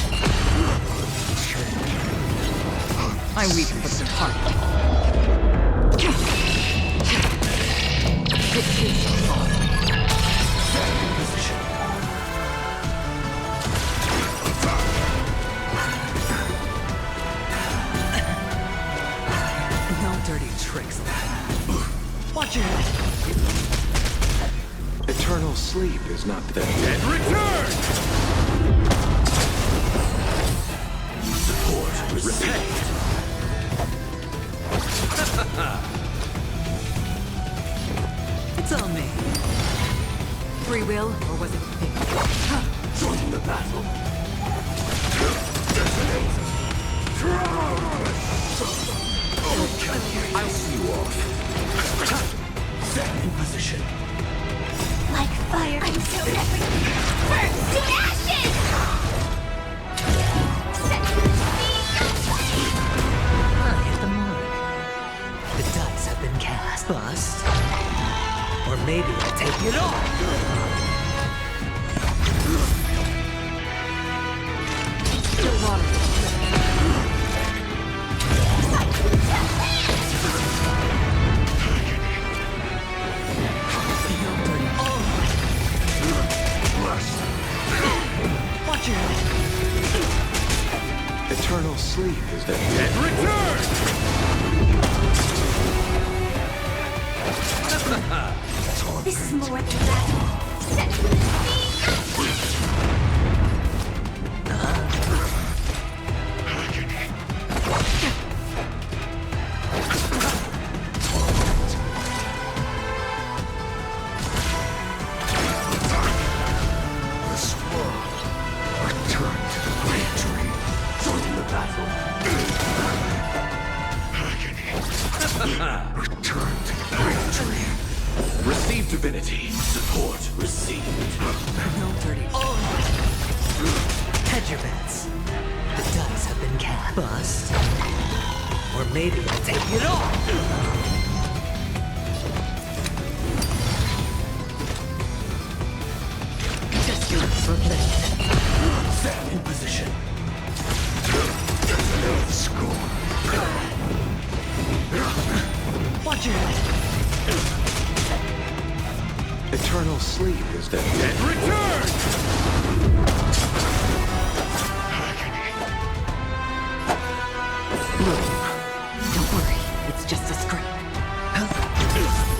S13: I weep for the departed.
S12: No dirty tricks. Watch it.
S14: Eternal sleep is not the dead return! Support. Respect.
S12: It's on me.
S13: Free will, or was it fate?
S14: Join the battle. I'll see you off. Set in position.
S2: Like fire until everything burns to ashes! Set.
S12: I hit the mark. The dice have been cast. Bust. Or maybe I'll take it all.
S13: Still water.
S12: Watch it.
S14: Eternal sleep is the dead return!
S2: This is more than battle. Set.
S14: This world returned to the great dream. Join the battle. Affinity. Support received.
S12: No dirty. Oh! Hedge your bets. The dice have been cast. Bust. Or maybe I'll take it all. Just your forbidden.
S14: Set in position. Score.
S12: Watch your head.
S14: Eternal sleep is the dead return!
S13: Don't worry, it's just a scrape.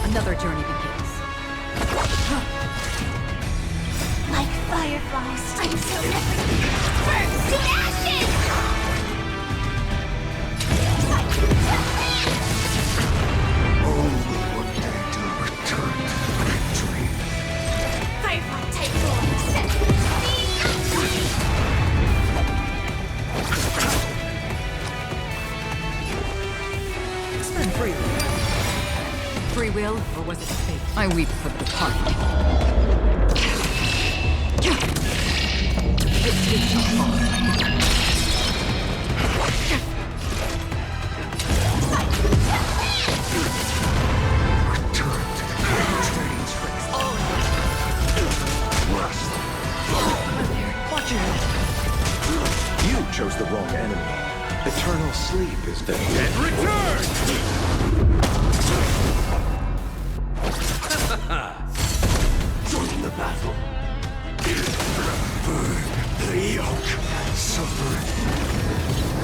S13: Another journey begins.
S2: Like fireflies, I'm so burnt to ashes!
S14: All will one day to return to victory.
S2: Firefly type form set.
S12: Spend freely.
S13: Free will, or was it fate? I weep for the departed. It shall fall.
S12: Watch your head.
S14: You chose the wrong enemy. Eternal sleep is the dead return! Join the battle. Burn the yoke. Suffering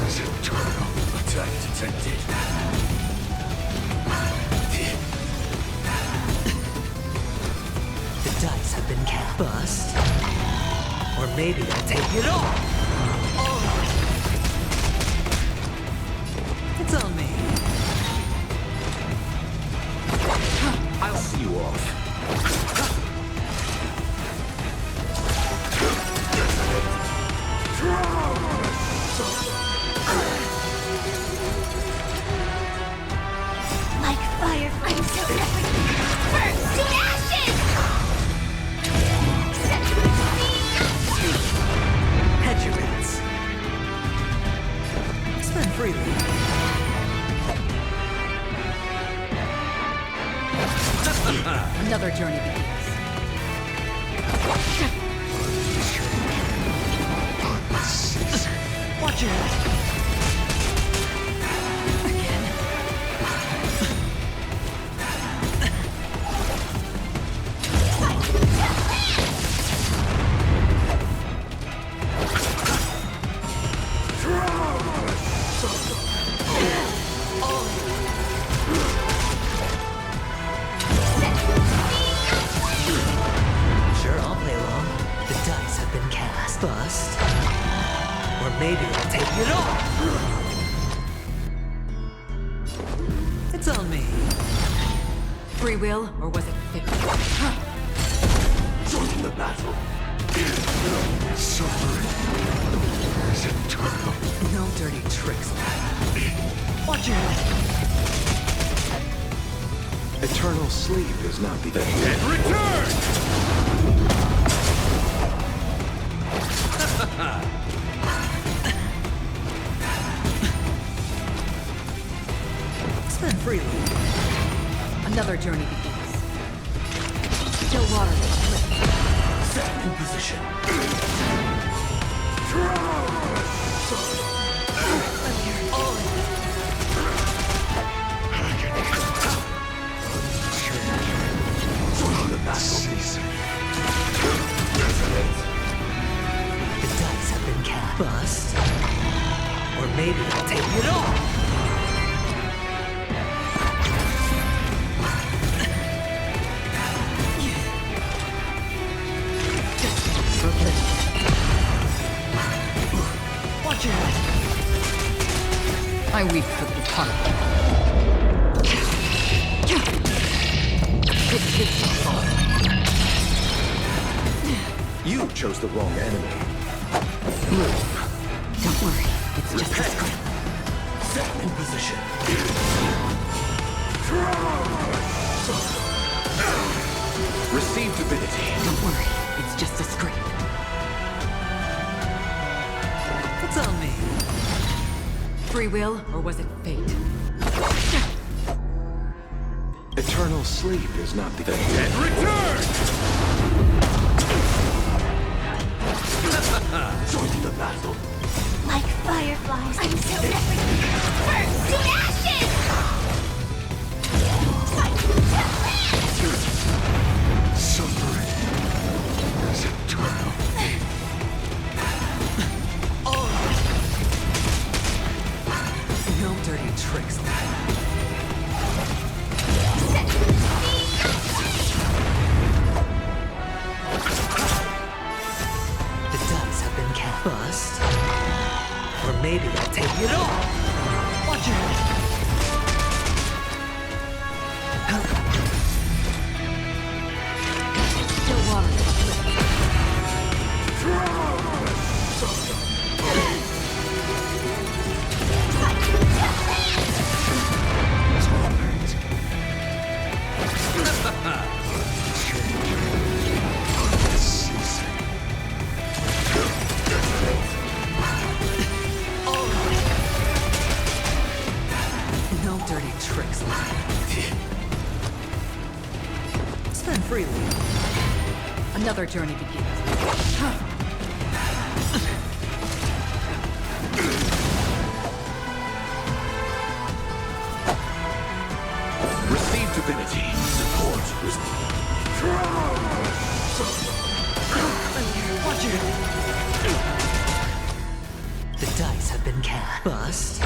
S14: is eternal. Attack detected.
S12: The dice have been cast. Bust. Or maybe I'll take it all. It's on me.
S14: I'll see you off.
S2: Like fireflies, so burnt to ashes!
S12: Hedge your bets. Spend freely.
S13: Another journey begins.
S12: Watch your head. Again. Sure, I'll play along. The dice have been cast. Bust. Or maybe I'll take it all. It's on me.
S13: Free will, or was it fate?
S14: Join the battle. Suffering is eternal.
S12: No dirty tricks. Watch your head.
S14: Eternal sleep is not the dead return!
S12: Spend freely.
S13: Another journey begins. Still water.
S14: Set in position. Join the battle.
S12: The dice have been cast. Bust. Or maybe I'll take it all. Watch your head.
S13: I weep for the departed. It shall fall.
S14: You chose the wrong enemy.
S13: Don't worry, it's just a scrape.
S14: Set in position.
S13: Free will, or was it fate?
S14: Eternal sleep is not the dead return! Join the battle.
S2: Like fireflies, I'm so burnt to ashes!
S14: Suffering is eternal.
S12: No dirty tricks. The dice have been cast. Bust. Or maybe I'll take it all. Watch your head.
S13: Still water.
S12: No dirty tricks. Spend freely.
S13: Another journey begins.
S14: Receive divinity. Support.
S12: Watch it. The dice have been cast. Bust.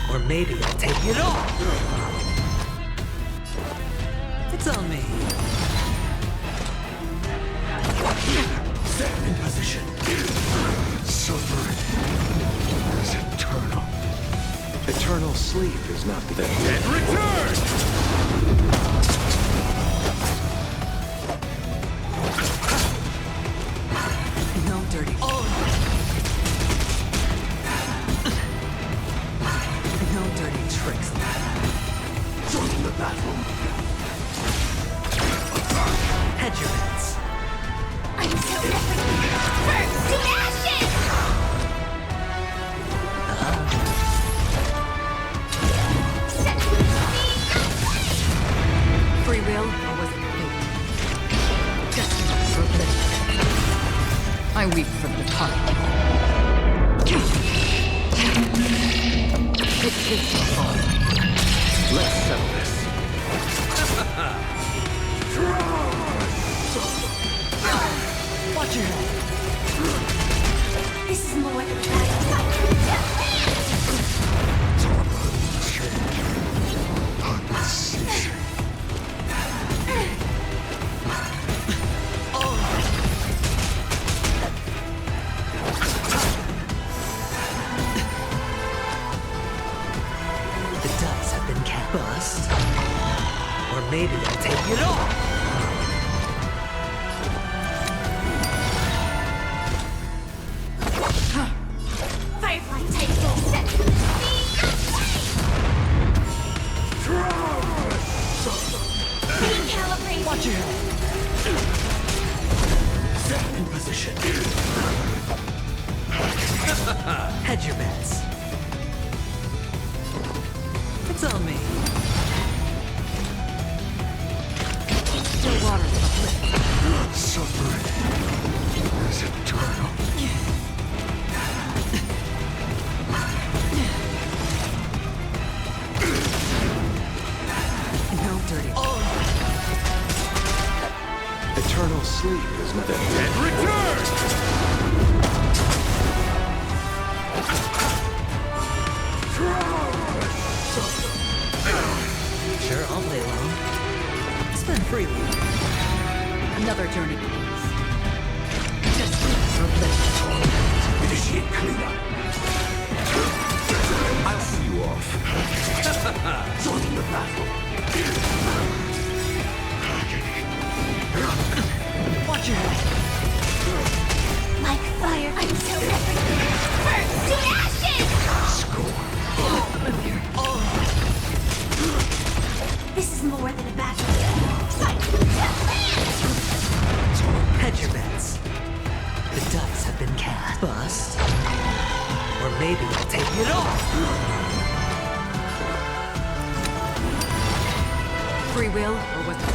S12: Or maybe I'll take it all. It's on me.
S14: Set in position. Suffering is eternal. Eternal sleep is not the dead return!
S12: No dirty. No dirty tricks.
S14: Join the battle.
S12: Hedge your bets.
S2: I'm so burnt to ashes!
S13: Free will, or was it fate? Destiny for oblivion. I weep for the departed. It takes a fall.
S14: Let's settle this.
S12: Watch your head.
S2: This is more than that.
S14: Unceasing.
S12: The dice have been cast. Bust. Or maybe I'll take it all.
S2: Firefly type full set. Recalibrate.
S12: Watch your head.
S14: Set in position.
S12: Hedge your bets. It's on me.
S13: Still water.
S14: Suffering is eternal.
S12: No dirty.
S14: Eternal sleep is not the dead return!
S12: Sure, I'll play along. Spend freely.
S13: Another journey begins.
S14: Initiate cleanup. I'll see you off. Join the battle.
S12: Watch your head.
S2: Like fire, I'm so burnt to ashes!
S14: Score.
S2: This is more than a battle.
S12: Hedge your bets. The dice have been cast. Bust. Or maybe I'll take it off!
S13: Free will, or was it?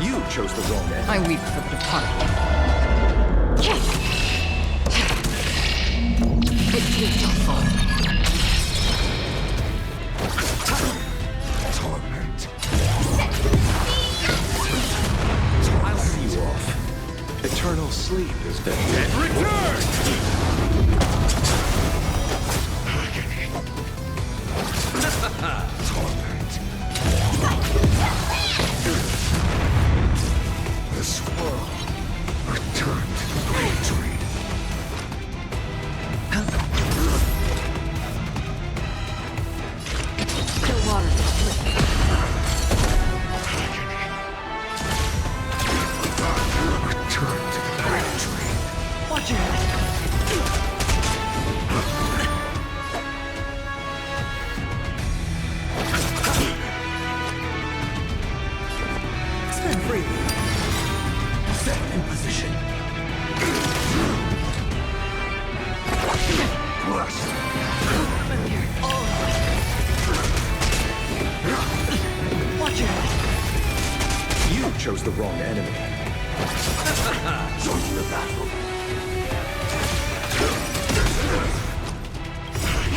S3: You chose the wrong end.
S13: I weep for the departed. It too shall fall.
S14: Torment.
S3: I'll see you off. Eternal sleep is the dead return!
S14: Torment. This world returned to the great tree.
S13: The water split.
S14: Return to the great tree.
S13: Watch your head. Spin freely.
S11: Set in position.
S14: Bless.
S13: Watch your head.
S3: You chose the wrong enemy.
S14: Join the battle.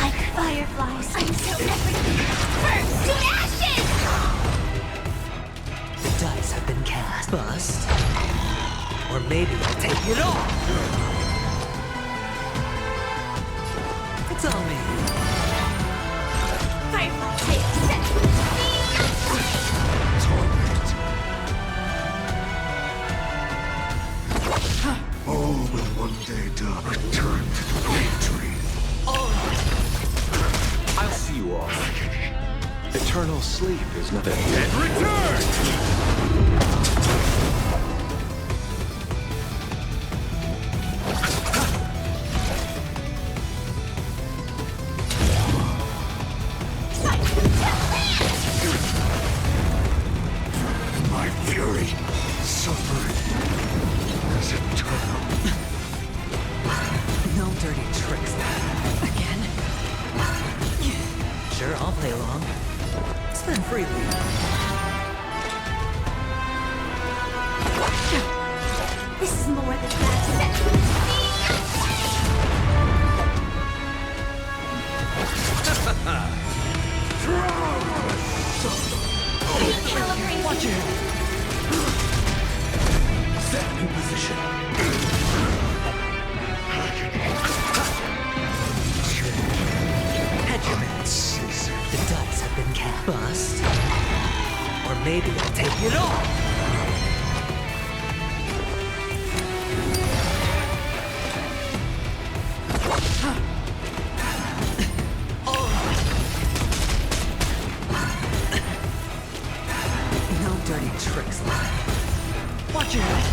S2: Like fireflies, I'm so everything burns to ashes!
S12: The dice have been cast. Bust. Or maybe I'll take it off! It's on me.
S2: Firefly takes set.
S14: Torment. All will one day die. Return to the great tree.
S3: I'll see you off. Eternal sleep is not the dead return!
S14: My fury, suffering, is eternal.
S12: No dirty tricks. Again? Sure, I'll play along. Spin freely.
S2: This is more than that. Recalibrating.
S13: Watch your head.
S11: Set in position.
S12: Hedge your bets. The dice have been cast. Bust. Or maybe I'll take it off! No dirty tricks. Watch your head.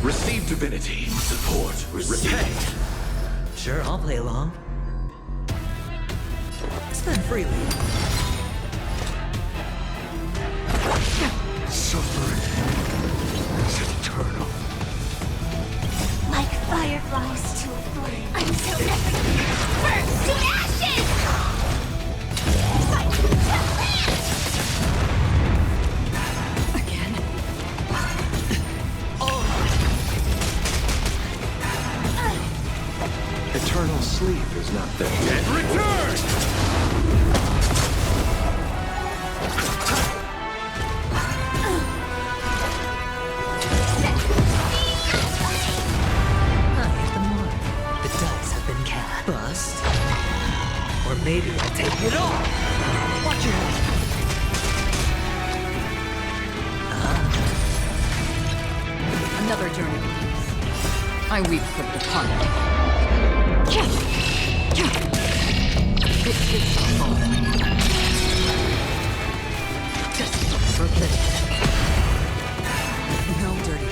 S11: Receive divinity. Support. Repay.
S12: Sure, I'll play along. Spin freely.
S14: Suffering is eternal.
S2: Like fireflies to a flame. I'm so everything burns to ashes!
S13: Again.
S3: Eternal sleep is not the dead return!
S12: I hit the mark. The dice have been cast. Bust. Or maybe I'll take it off!
S13: Watch your head. Another journey begins. I weep for the departed. It takes a fall. Just forbidden. No dirty.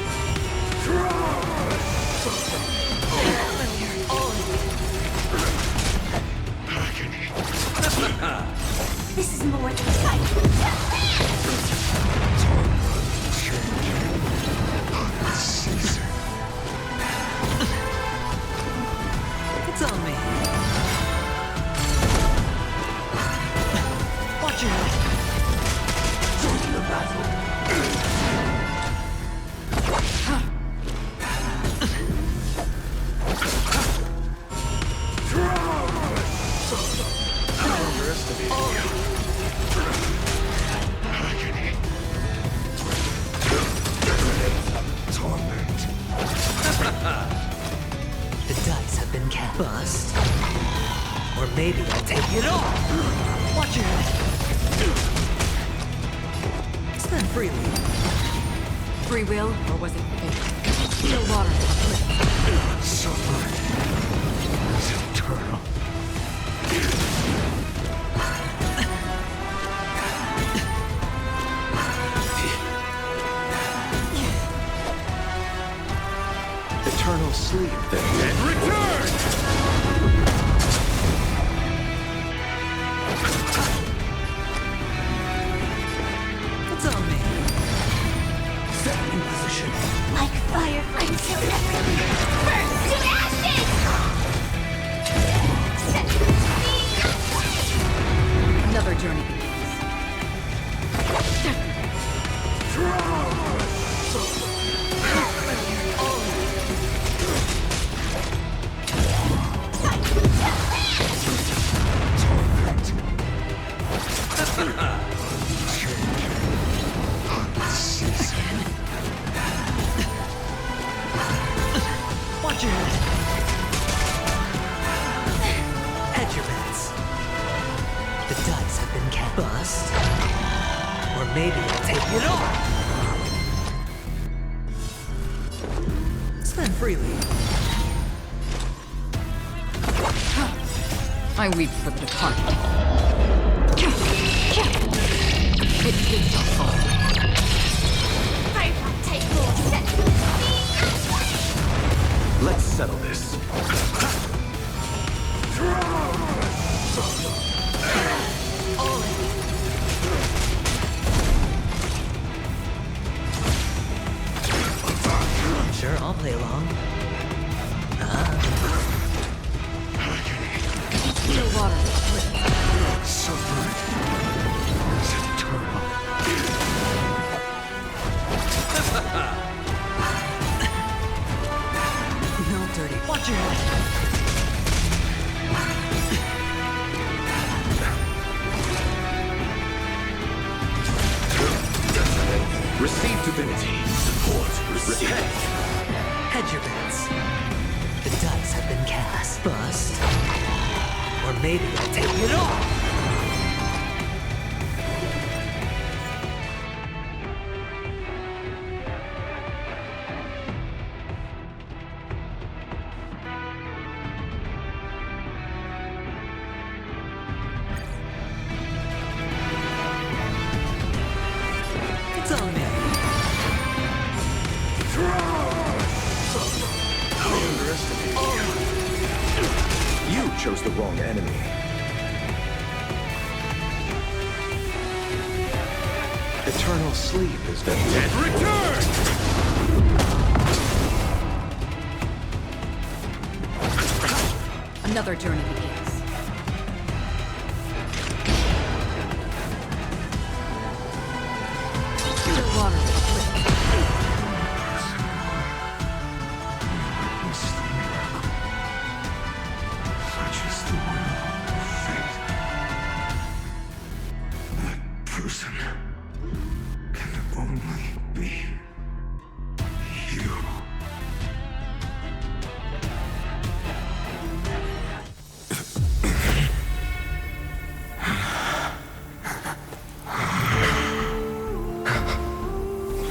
S12: maybe I'll take it all! Watch your head! Spend freely.
S13: Free will, or was it fate? No water.
S14: Suffering is eternal.
S3: Eternal sleep, the dead
S14: Return!
S12: It's on me.
S14: Set in position.
S2: Like fire burns to everything. Burns to ashes! Set me
S13: Another journey begins.
S12: Watch your head. Hedge your bets. The dice have been cast. Bust. Or maybe I'll take it all. Spend freely.
S13: I weep for the departed. It did not fall.
S2: I will take more. Set me
S3: Let's settle this.
S12: Sure, I'll play along.
S13: No water.
S14: Suffering is eternal.
S12: No dirty. Watch your head.
S3: Receive divinity. Support. Receive.
S12: Hedge your bets. The dice have been cast. Bust. Or maybe I'll take it all. It's on me.
S3: I underestimated you. You chose the wrong enemy. Eternal sleep is the dead
S14: Return!
S13: Another journey begins. Pure water.
S14: This is the miracle. Such is the will of fate. That person can only be you.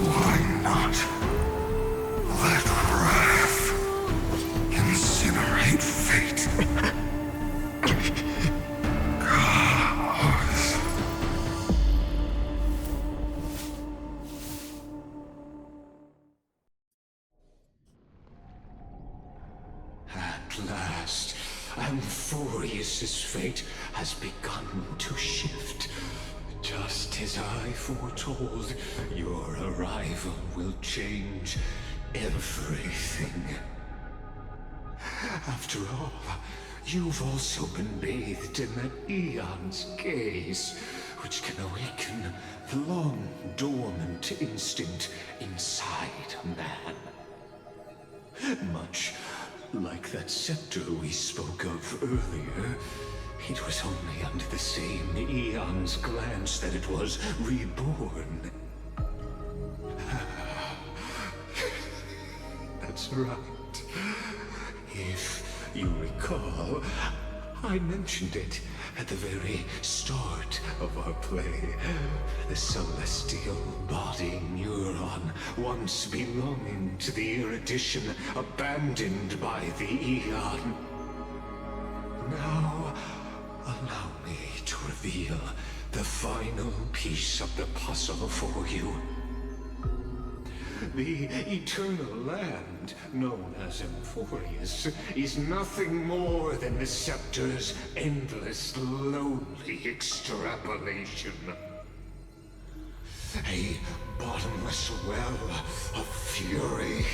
S14: Why not let wrath incinerate fate? Gods.
S7: At last, Amphorius's fate has begun to shift. Just as I foretold, your arrival will change everything. After all, you've also been bathed in that eon's gaze, which can awaken the long-dormant instinct inside a man. Much like that scepter we spoke of earlier, it was only under the same eon's glance that it was reborn. That's right. If you recall, I mentioned it at the very start of our play. The celestial body neuron, once belonging to the erudition, abandoned by the Eon. Now, allow me to reveal the final piece of the puzzle for you. The eternal land, known as Emphorius, is nothing more than the Scepter's endless, lonely extrapolation. A bottomless well of fury,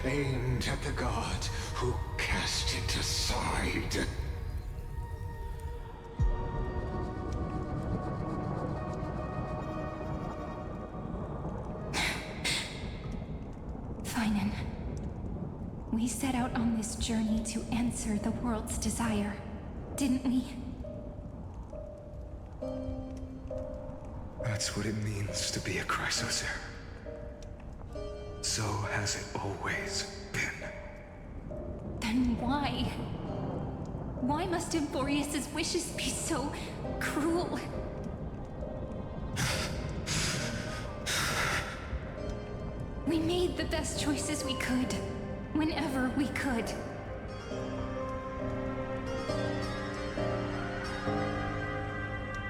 S7: aimed at the god who cast it aside.
S5: Finan, we set out on this journey to answer the world's desire, didn't we?
S3: That's what it means to be a Chrysosaur. So has it always been.
S5: Then why? Why must Emphorius' wishes be so cruel? We made the best choices we could, whenever we could.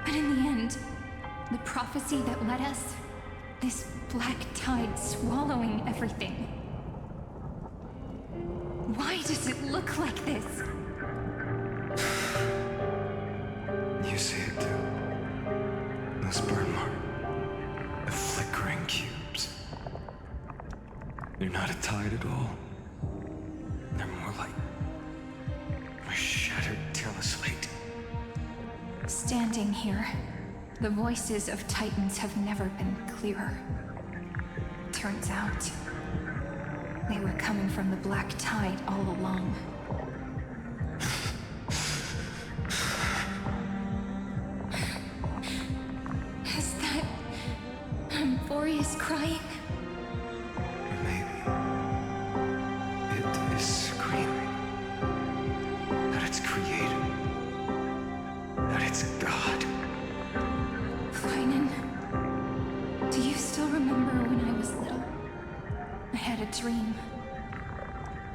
S5: But in the end, the prophecy that led us, this black tide swallowing everything. Why does it look like this?
S3: You see it too. Those burn marks. The flickering cubes. They're not a tide at all. They're more like a shattered teleslate.
S5: Standing here, the voices of Titans have never been clearer. Turns out, they were coming from the black tide all along. Is that Emphorius crying?
S3: Maybe. It is screaming. That it's created. That it's God.
S5: Finan, do you still remember when I was little? I had a dream.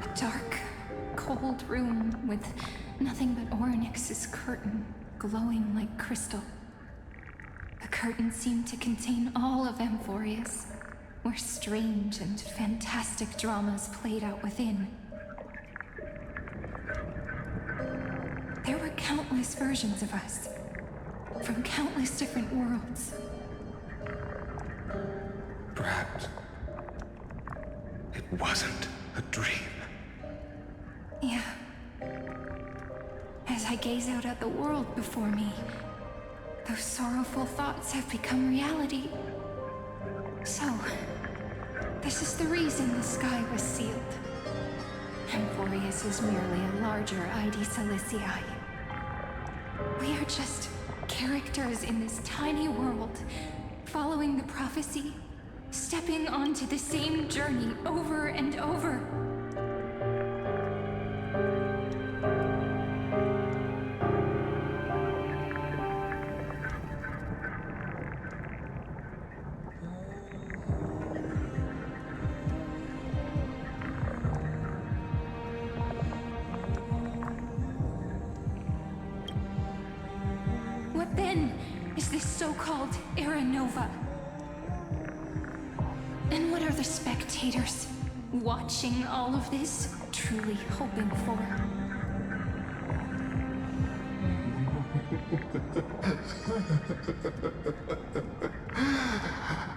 S5: A dark, cold room with nothing but Orynyx's curtain glowing like crystal. The curtain seemed to contain all of Emphorius, where strange and fantastic dramas played out within. There were countless versions of us, from countless different worlds.
S3: Perhaps it wasn't a dream.
S5: Yeah. As I gaze out at the world before me, those sorrowful thoughts have become reality. So, this is the reason the sky was sealed. Emphorius is merely a larger ID Silicii. We are just characters in this tiny world, following the prophecy, stepping onto the same journey over and over. What then is this so-called Era Nova? And what are the spectators watching all of this truly hoping for?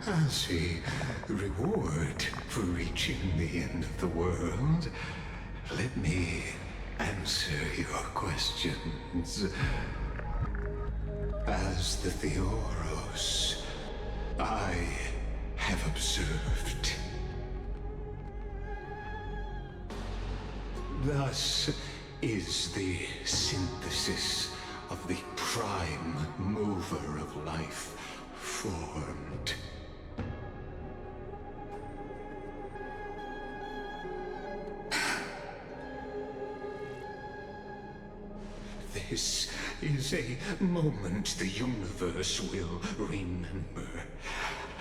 S7: As a reward for reaching the end of the world, let me answer your questions. As the Theoros, I have observed. Thus is the synthesis of the prime mover of life formed. This is a moment the universe will remember.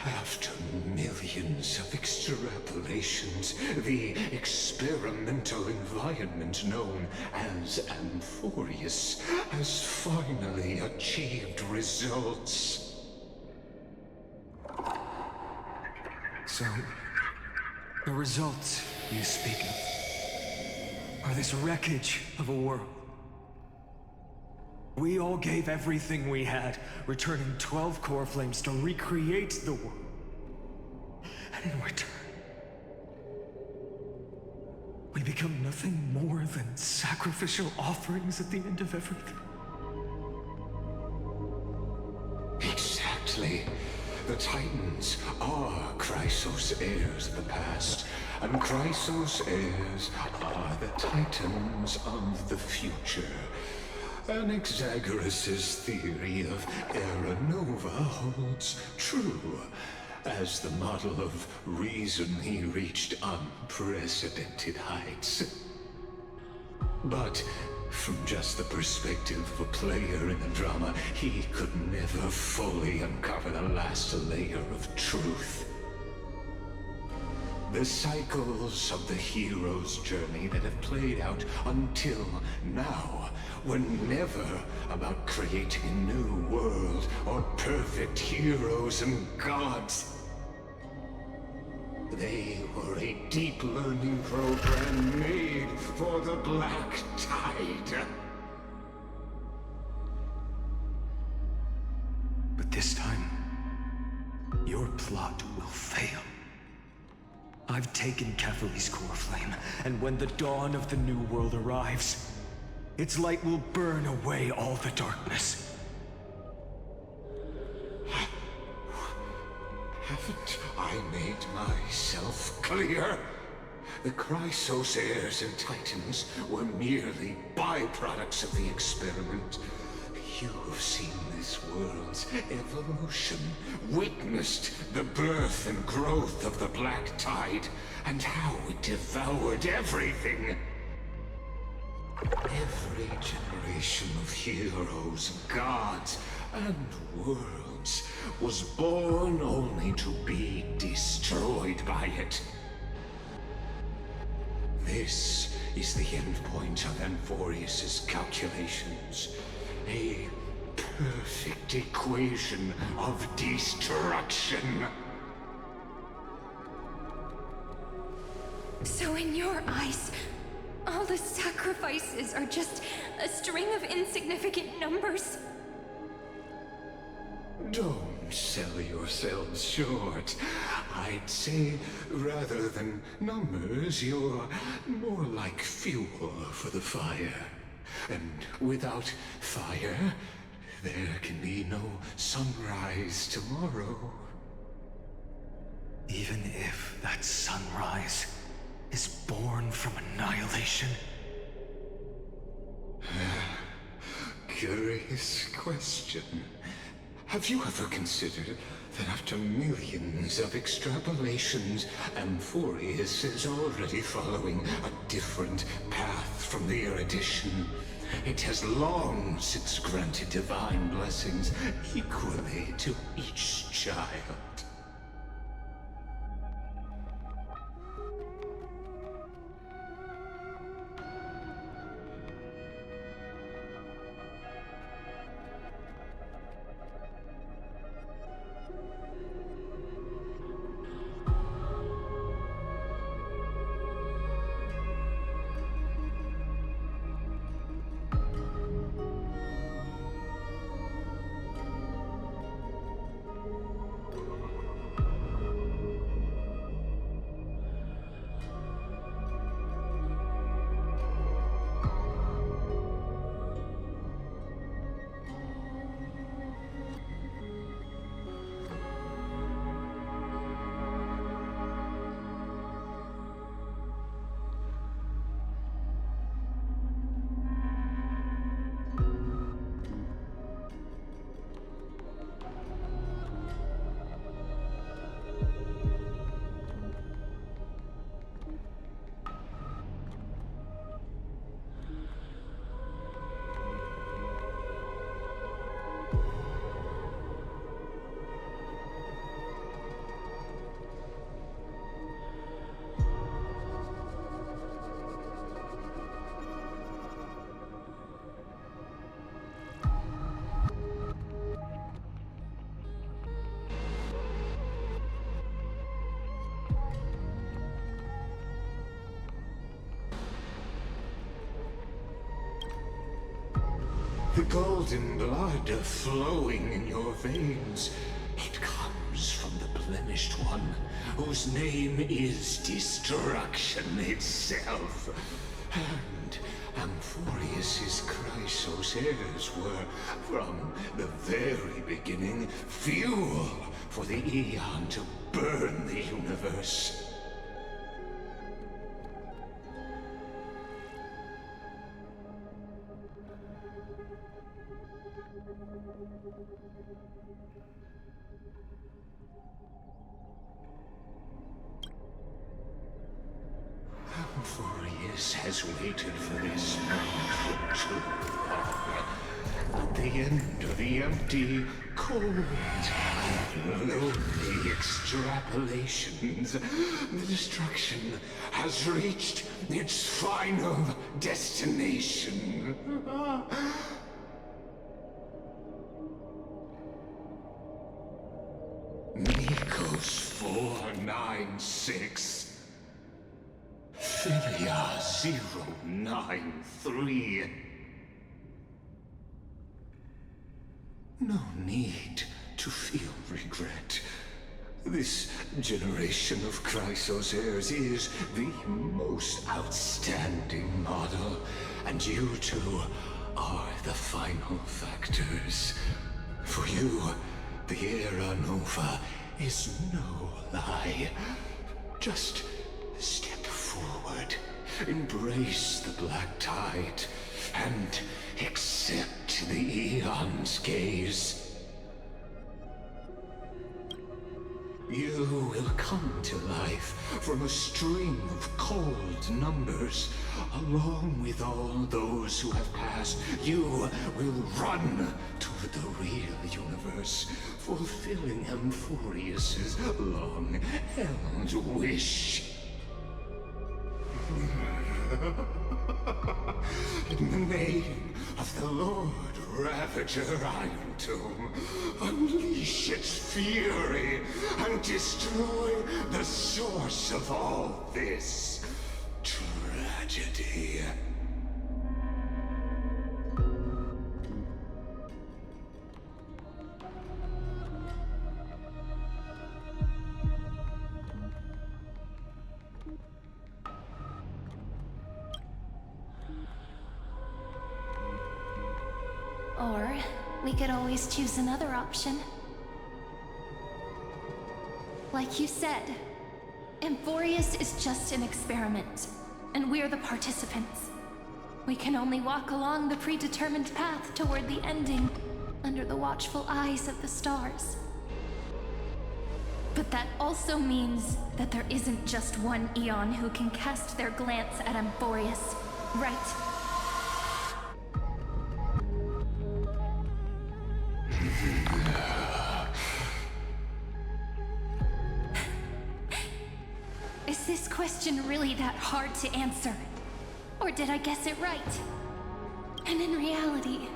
S7: After millions of extrapolations, the experimental environment known as Amphorius has finally achieved results.
S3: So, the results you speak of are this wreckage of a world. We all gave everything we had, returning 12 core flames to recreate the world. And in return, we become nothing more than sacrificial offerings at the end of everything.
S7: Exactly. The Titans are Chrysos' heirs of the past, and Chrysos' heirs are the Titans of the future. Anaxagoras' theory of Era Nova holds true. As the model of reason, he reached unprecedented heights. But from just the perspective of a player in the drama, he could never fully uncover the last layer of truth. The cycles of the hero's journey that have played out until now were never about creating a new world or perfect heroes and gods. They were a deep learning program made for the Black Tide.
S3: But this time, your plot will fail. I've taken Catholi's core flame, and when the dawn of the new world arrives, its light will burn away all the darkness.
S7: Haven't I made myself clear? The Chrysos heirs and Titans were merely byproducts of the experiment. You've seen this world's evolution, witnessed the birth and growth of the Black Tide, and how it devoured everything. Every generation of heroes, gods, and worlds was born only to be destroyed by it. This is the endpoint of Amphorius' calculations. A perfect equation of destruction.
S5: So in your eyes, all the sacrifices are just a string of insignificant numbers?
S7: Don't sell yourselves short. I'd say, rather than numbers, you're more like fuel for the fire. And without fire, there can be no sunrise tomorrow.
S3: Even if that sunrise is born from annihilation?
S7: Curious question. Have you ever considered that after millions of extrapolations, Amphorius is already following a different path from the erudition? It has long since granted divine blessings equally to each child. the golden blood flowing in your veins. It comes from the blemished one, whose name is destruction itself. And Amphorius's Chrysos heirs were, from the very beginning, fuel for the Aeon to burn the universe. Amphorius has waited for this moment for too long. At the end of the empty, cold, and lonely extrapolations, the destruction has reached its final destination. Nikos 496. Philia 093. No need to feel regret. This generation of Chrysos heirs is the most outstanding model, and you two are the final factors. For you, the Era Nova is no lie. Just step forward, embrace the black tide, and accept the Aeon's gaze. You will come to life from a string of cold numbers. Along with all those who have passed, you will run toward the real universe, fulfilling Amphorius's long-held wish. In the name of the Lord Ravager Iron Tomb, unleash its fury and destroy the source of all this tragedy.
S5: Or we could always choose another option. Like you said, Amphorius is just an experiment, and we're the participants. We can only walk along the predetermined path toward the ending, under the watchful eyes of the stars. But that also means that there isn't just one Aeon who can cast their glance at Amphorius, right? Is this question really that hard to answer? Or did I guess it right? And in reality,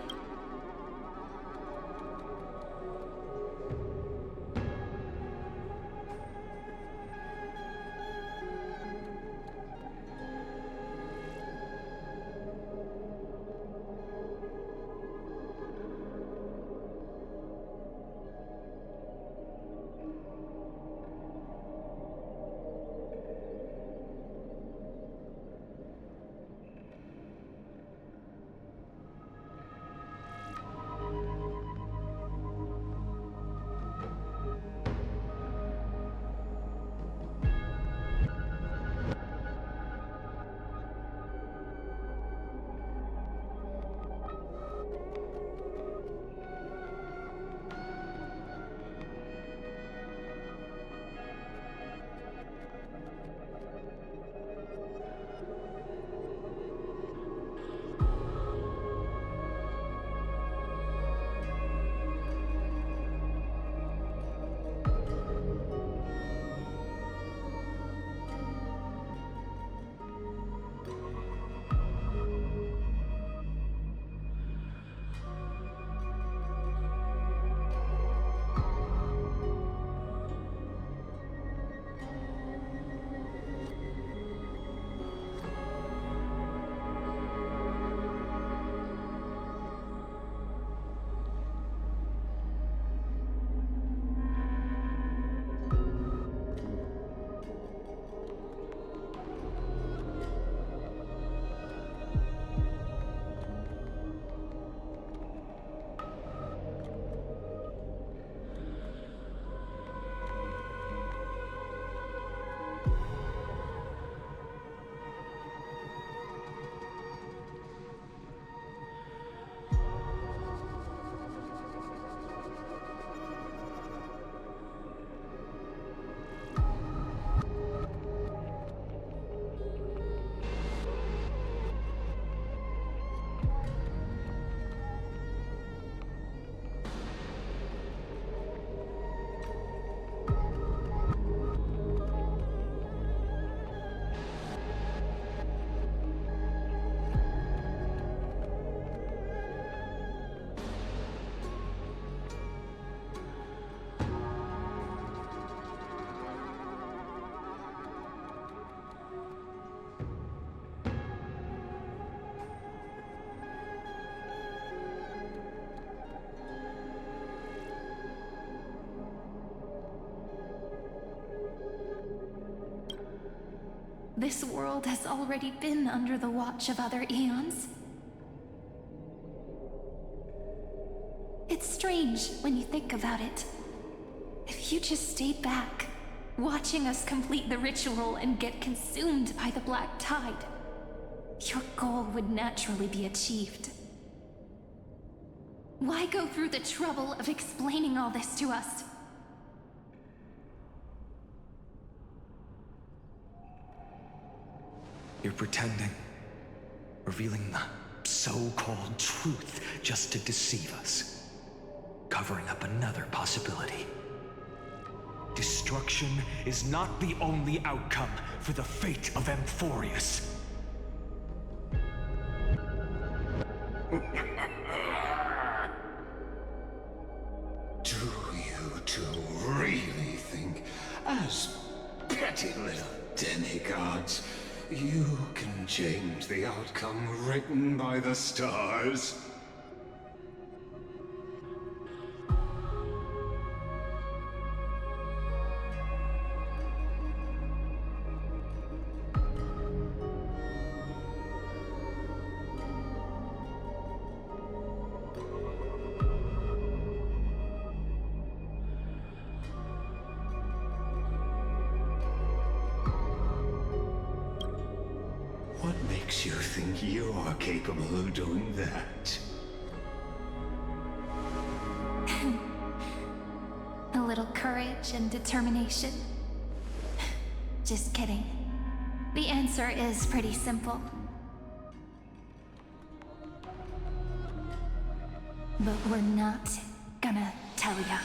S5: this world has already been under the watch of other eons. It's strange when you think about it. If you just stayed back, watching us complete the ritual and get consumed by the black tide, your goal would naturally be achieved. Why go through the trouble of explaining all this to us?
S3: You're pretending, revealing the so-called truth just to deceive us, covering up another possibility. Destruction is not the only outcome for the fate of Amphorius.
S7: Do you two really think, as petty little demigods, you can change the outcome written by the stars? What makes you think you're capable of doing that?
S5: A little courage and determination. Just kidding. The answer is pretty simple. But we're not gonna tell ya.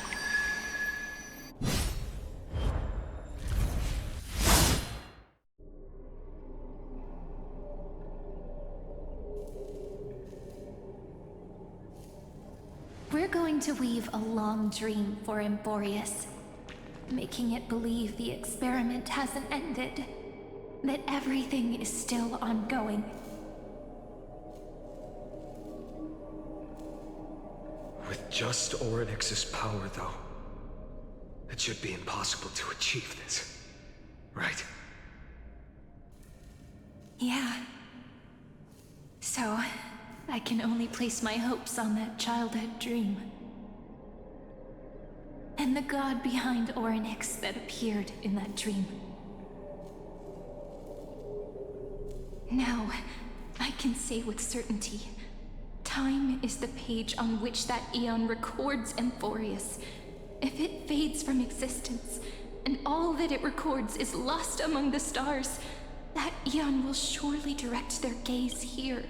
S5: We're going to weave a long dream for Amphorius, making it believe the experiment hasn't ended, that everything is still ongoing.
S3: With just Orynyx's power, though, it should be impossible to achieve this, right?
S5: Yeah. So, I can only place my hopes on that childhood dream. And the god behind Orynyx that appeared in that dream. Now, I can say with certainty, time is the page on which that eon records Amphorius. If it fades from existence, and all that it records is lost among the stars, that eon will surely direct their gaze here.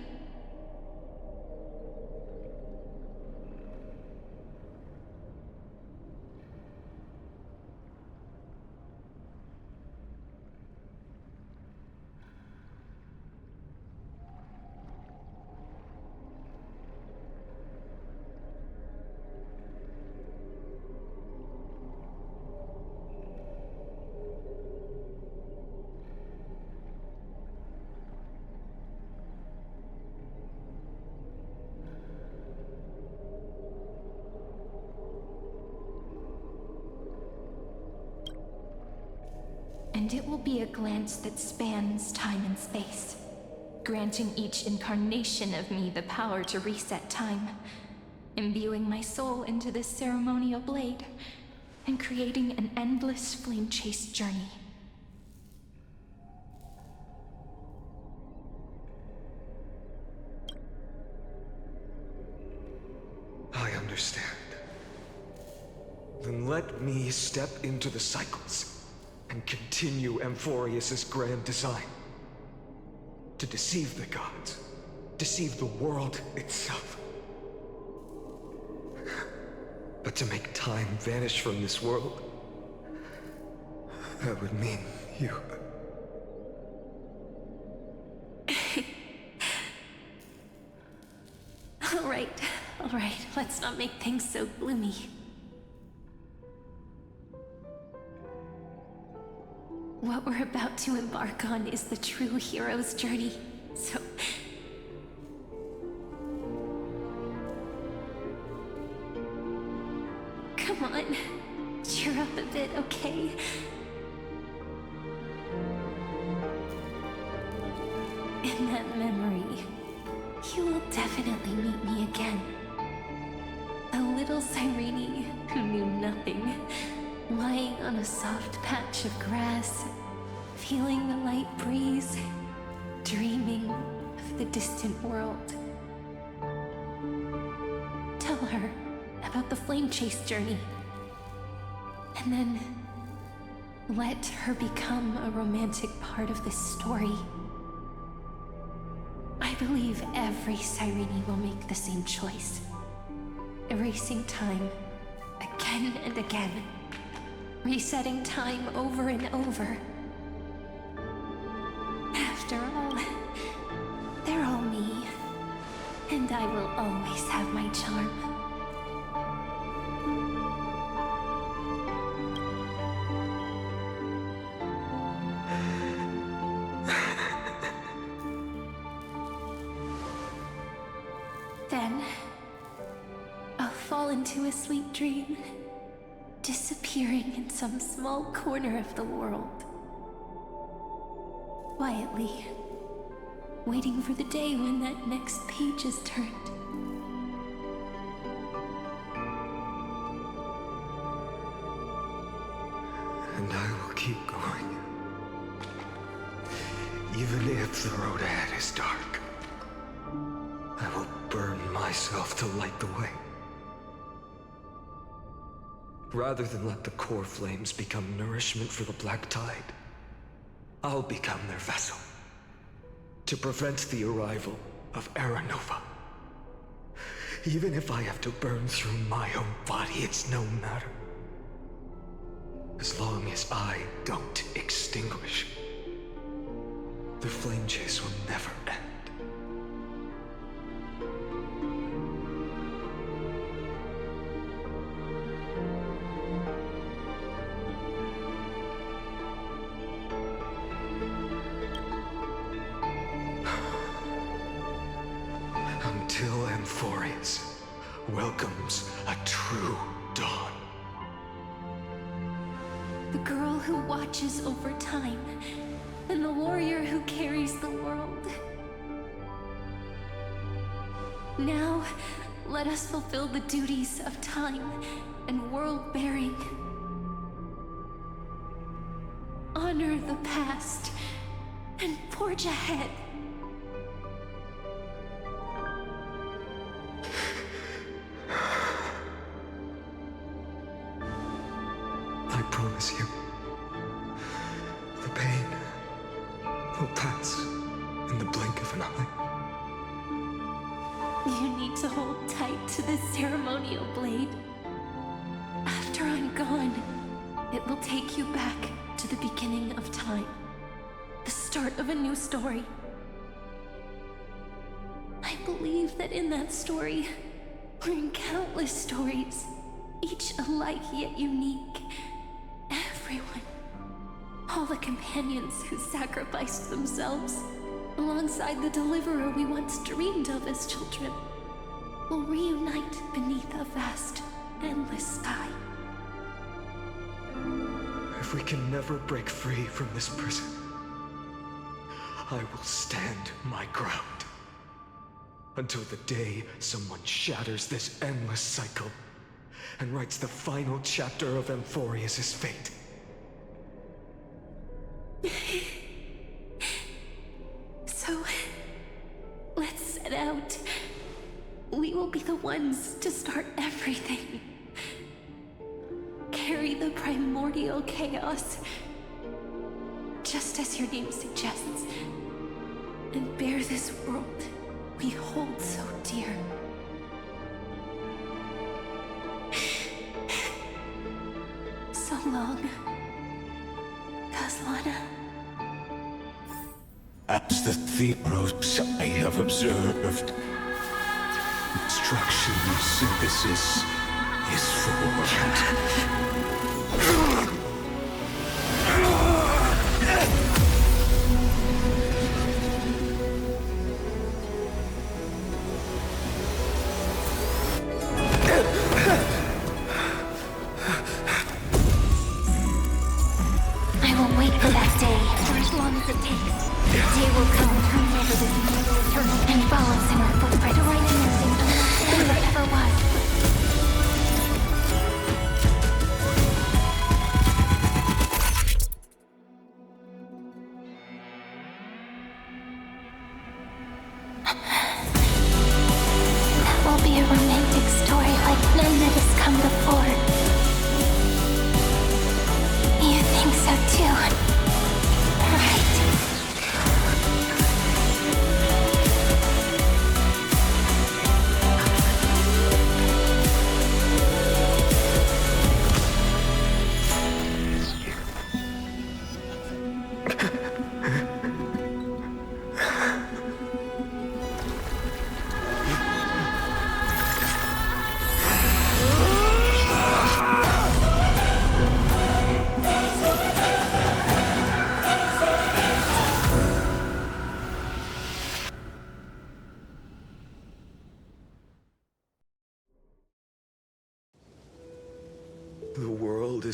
S5: And it will be a glance that spans time and space, granting each incarnation of me the power to reset time, imbuing my soul into this ceremonial blade, and creating an endless flame-chased journey.
S3: I understand. Then let me step into the cycles and continue Amphorius's grand design. To deceive the gods, deceive the world itself. But to make time vanish from this world, that would mean you.
S5: All right, let's not make things so gloomy. What we're about to embark on is the true hero's journey, so... Come on, cheer up a bit, okay? In that memory, you will definitely meet me again. A little Cyrene who knew nothing, lying on a soft patch of grass, feeling the light breeze, dreaming of the distant world. Tell her about the flame chase journey, and then let her become a romantic part of this story. I believe every Cyrene will make the same choice, erasing time again and again, resetting time over and over. After all, they're all me, and I will always have my charm. Then, I'll fall into a sweet dream, disappearing in some small corner of the world. Quietly, waiting for the day when that next page is turned.
S3: And I will keep going. Even if the road ahead is dark, I will burn myself to light the way. Rather than let the core flames become nourishment for the Black Tide, I'll become their vessel to prevent the arrival of Era Nova. Even if I have to burn through my own body, it's no matter. As long as I don't extinguish, the flame chase will never end. Until Amphorius welcomes a true dawn.
S5: The girl who watches over time, and the warrior who carries the world. Now, let us fulfill the duties of time and world-bearing. Honor the past and forge ahead.
S3: I promise you, the pain will pass in the blink of an eye.
S5: You need to hold tight to this ceremonial blade. After I'm gone, it will take you back to the beginning of time. The start of a new story. I believe that in that story, or in countless stories, each alike yet unique, everyone, all the companions who sacrificed themselves, alongside the deliverer we once dreamed of as children, will reunite beneath a vast, endless sky.
S3: If we can never break free from this prison, I will stand my ground. Until the day someone shatters this endless cycle and writes the final chapter of Amphorius' fate.
S5: So, let's set out. We will be the ones to start everything. Carry the primordial chaos, just as your name suggests, and bear this world we hold so dear. So long, Kaslana.
S7: As the Theros I have observed, instruction synthesis is formed.
S5: I will wait for that day, for as long as it takes. The day will come to remember the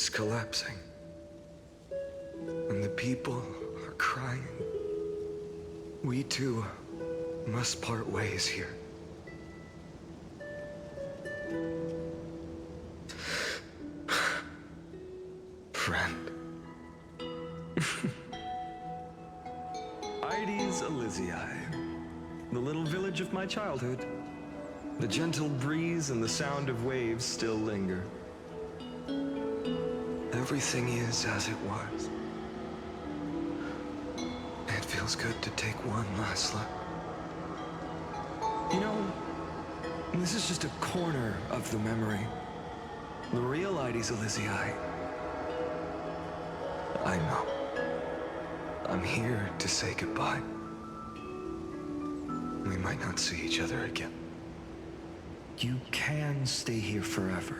S3: is collapsing. And the people are crying. We too must part ways here. Friend. Ides Elysiae, the little village of my childhood. The gentle breeze and the sound of waves still linger. Everything is as it was. It feels good to take one last look. You know, this is just a corner of the memory. The real Ides Elysiae. I know. I'm here to say goodbye. We might not see each other again. You can stay here forever.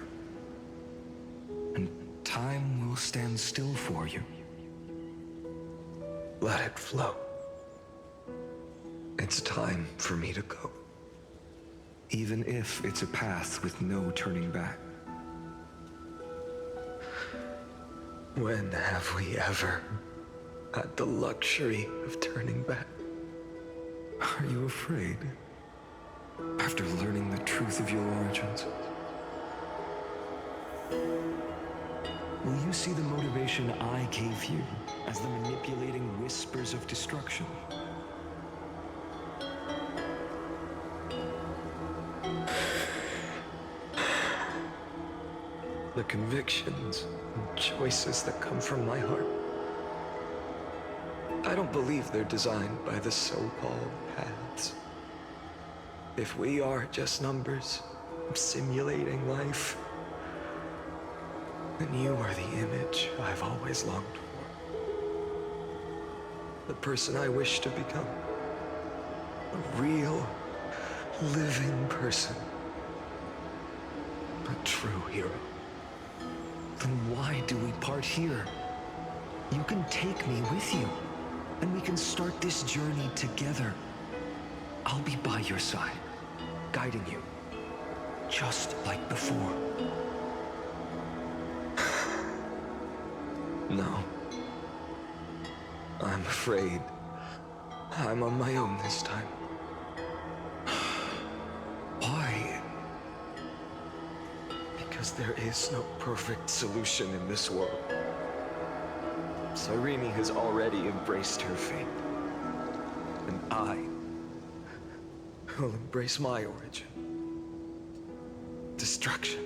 S3: And time will stand still for you. Let it flow. It's time for me to go. Even if it's a path with no turning back. When have we ever had the luxury of turning back? Are you afraid? After learning the truth of your origins? Will you see the motivation I gave you as the manipulating whispers of destruction? The convictions and choices that come from my heart. I don't believe they're designed by the so-called paths. If we are just numbers simulating life, then you are the image I've always longed for. The person I wish to become. A real, living person. A true hero. Then why do we part here? You can take me with you, and we can start this journey together. I'll be by your side, guiding you, just like before. No. I'm afraid I'm on my own this time. Why? Because there is no perfect solution in this world. Cyrene has already embraced her fate. And I will embrace my origin. Destruction.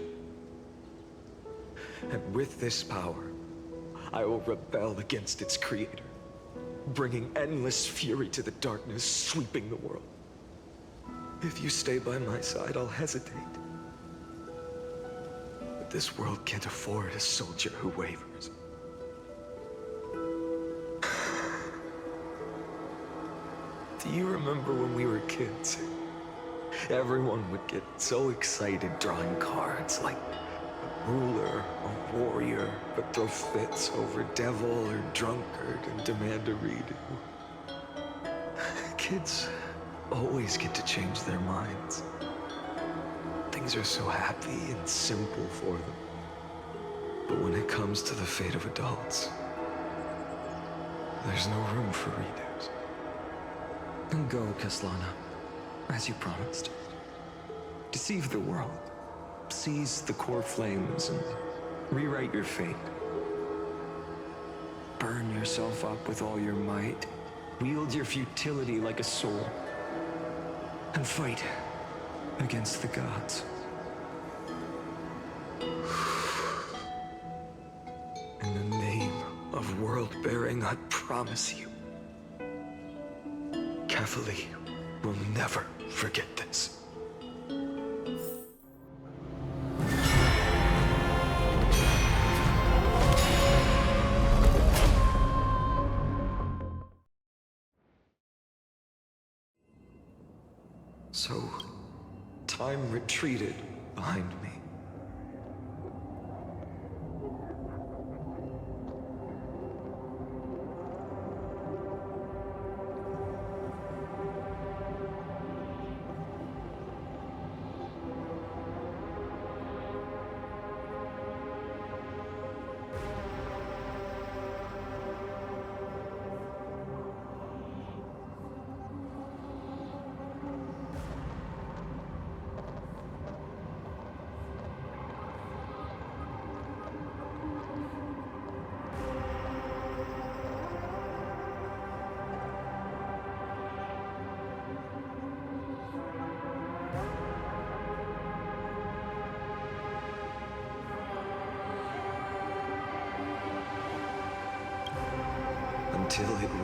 S3: And with this power, I will rebel against its creator, bringing endless fury to the darkness sweeping the world. If you stay by my side, I'll hesitate. But this world can't afford a soldier who wavers. Do you remember when we were kids? Everyone would get so excited drawing cards like a ruler, a warrior, but throw fits over devil or drunkard and demand a redo. Kids always get to change their minds. Things are so happy and simple for them. But when it comes to the fate of adults, there's no room for redos. Then go, Kaslana, as you promised. Deceive the world. Seize the core flames and rewrite your fate. Burn yourself up with all your might. Wield your futility like a sword. And fight against the gods. In the name of world-bearing, I promise you, Catholic will never forget this. So, time retreated behind me.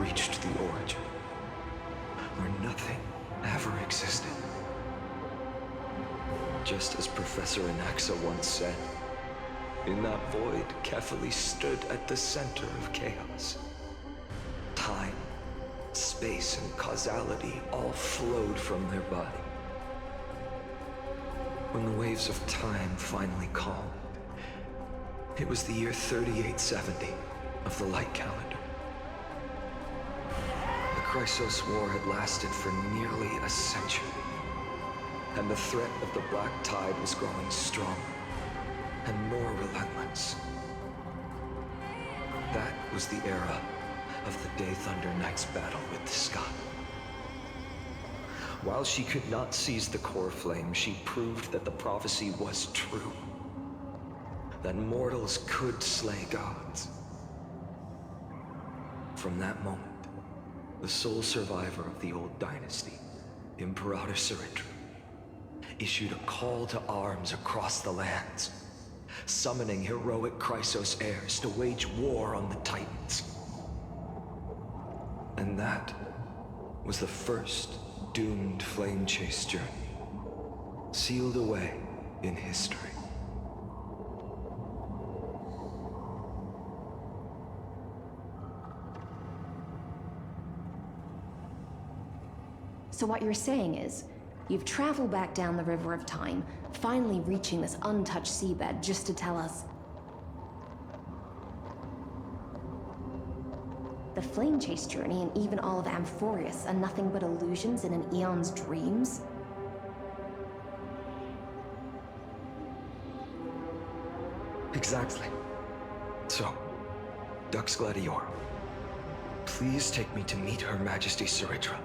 S3: reached the origin, where nothing ever existed. Just as Professor Anaxa once said, in that void, Kefali stood at the center of chaos. Time, space, and causality all flowed from their body. When the waves of time finally calmed, it was the year 3870 of the Light Calendar. The Chrysos War had lasted for nearly a century, and the threat of the Black Tide was growing stronger and more relentless. That was the era of the Day Thunder Knight's battle with the sky. While she could not seize the core flame, she proved that the prophecy was true. That mortals could slay gods. From that moment, the sole survivor of the old dynasty, Imperator Sarindra, issued a call to arms across the lands, summoning heroic Chrysos heirs to wage war on the Titans. And that was the first doomed flame chase journey, sealed away in history.
S6: So what you're saying is, you've traveled back down the River of Time, finally reaching this untouched seabed just to tell us the flame chase journey and even all of Amphorius are nothing but illusions in an eon's dreams?
S3: Exactly. So, Dux Gladiorum, please take me to meet Her Majesty Sarindra.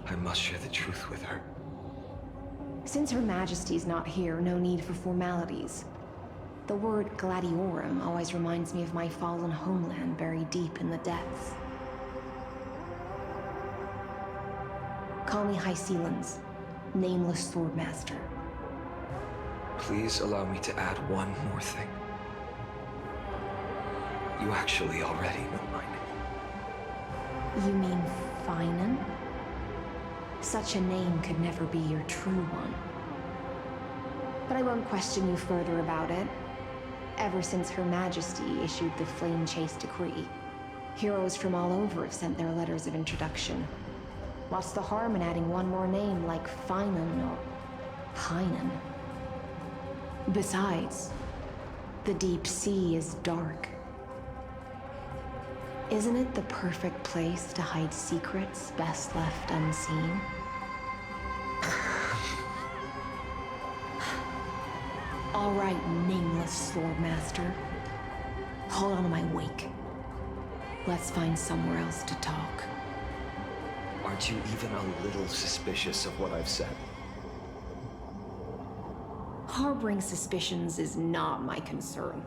S3: I must share the truth with her.
S6: Since Her Majesty's not here, no need for formalities. The word Gladiorum always reminds me of my fallen homeland buried deep in the depths. Call me High Sealans, nameless swordmaster.
S3: Please allow me to add one more thing. You actually already know my name.
S6: You mean Finan? Such a name could never be your true one. But I won't question you further about it. Ever since Her Majesty issued the Flame Chase Decree, heroes from all over have sent their letters of introduction. What's the harm in adding one more name like Finan or Hynan? Besides, the deep sea is dark. Isn't it the perfect place to hide secrets best left unseen? All right, nameless swordmaster. Hold on to my wake. Let's find somewhere else to talk.
S3: Aren't you even a little suspicious of what I've said?
S6: Harboring suspicions is not my concern.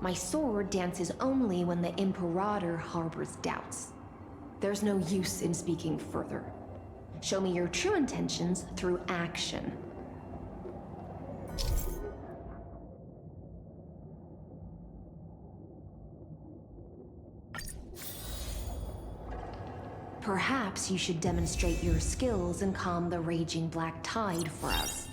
S6: My sword dances only when the Imperator harbors doubts. There's no use in speaking further. Show me your true intentions through action. Perhaps you should demonstrate your skills and calm the raging black tide for us.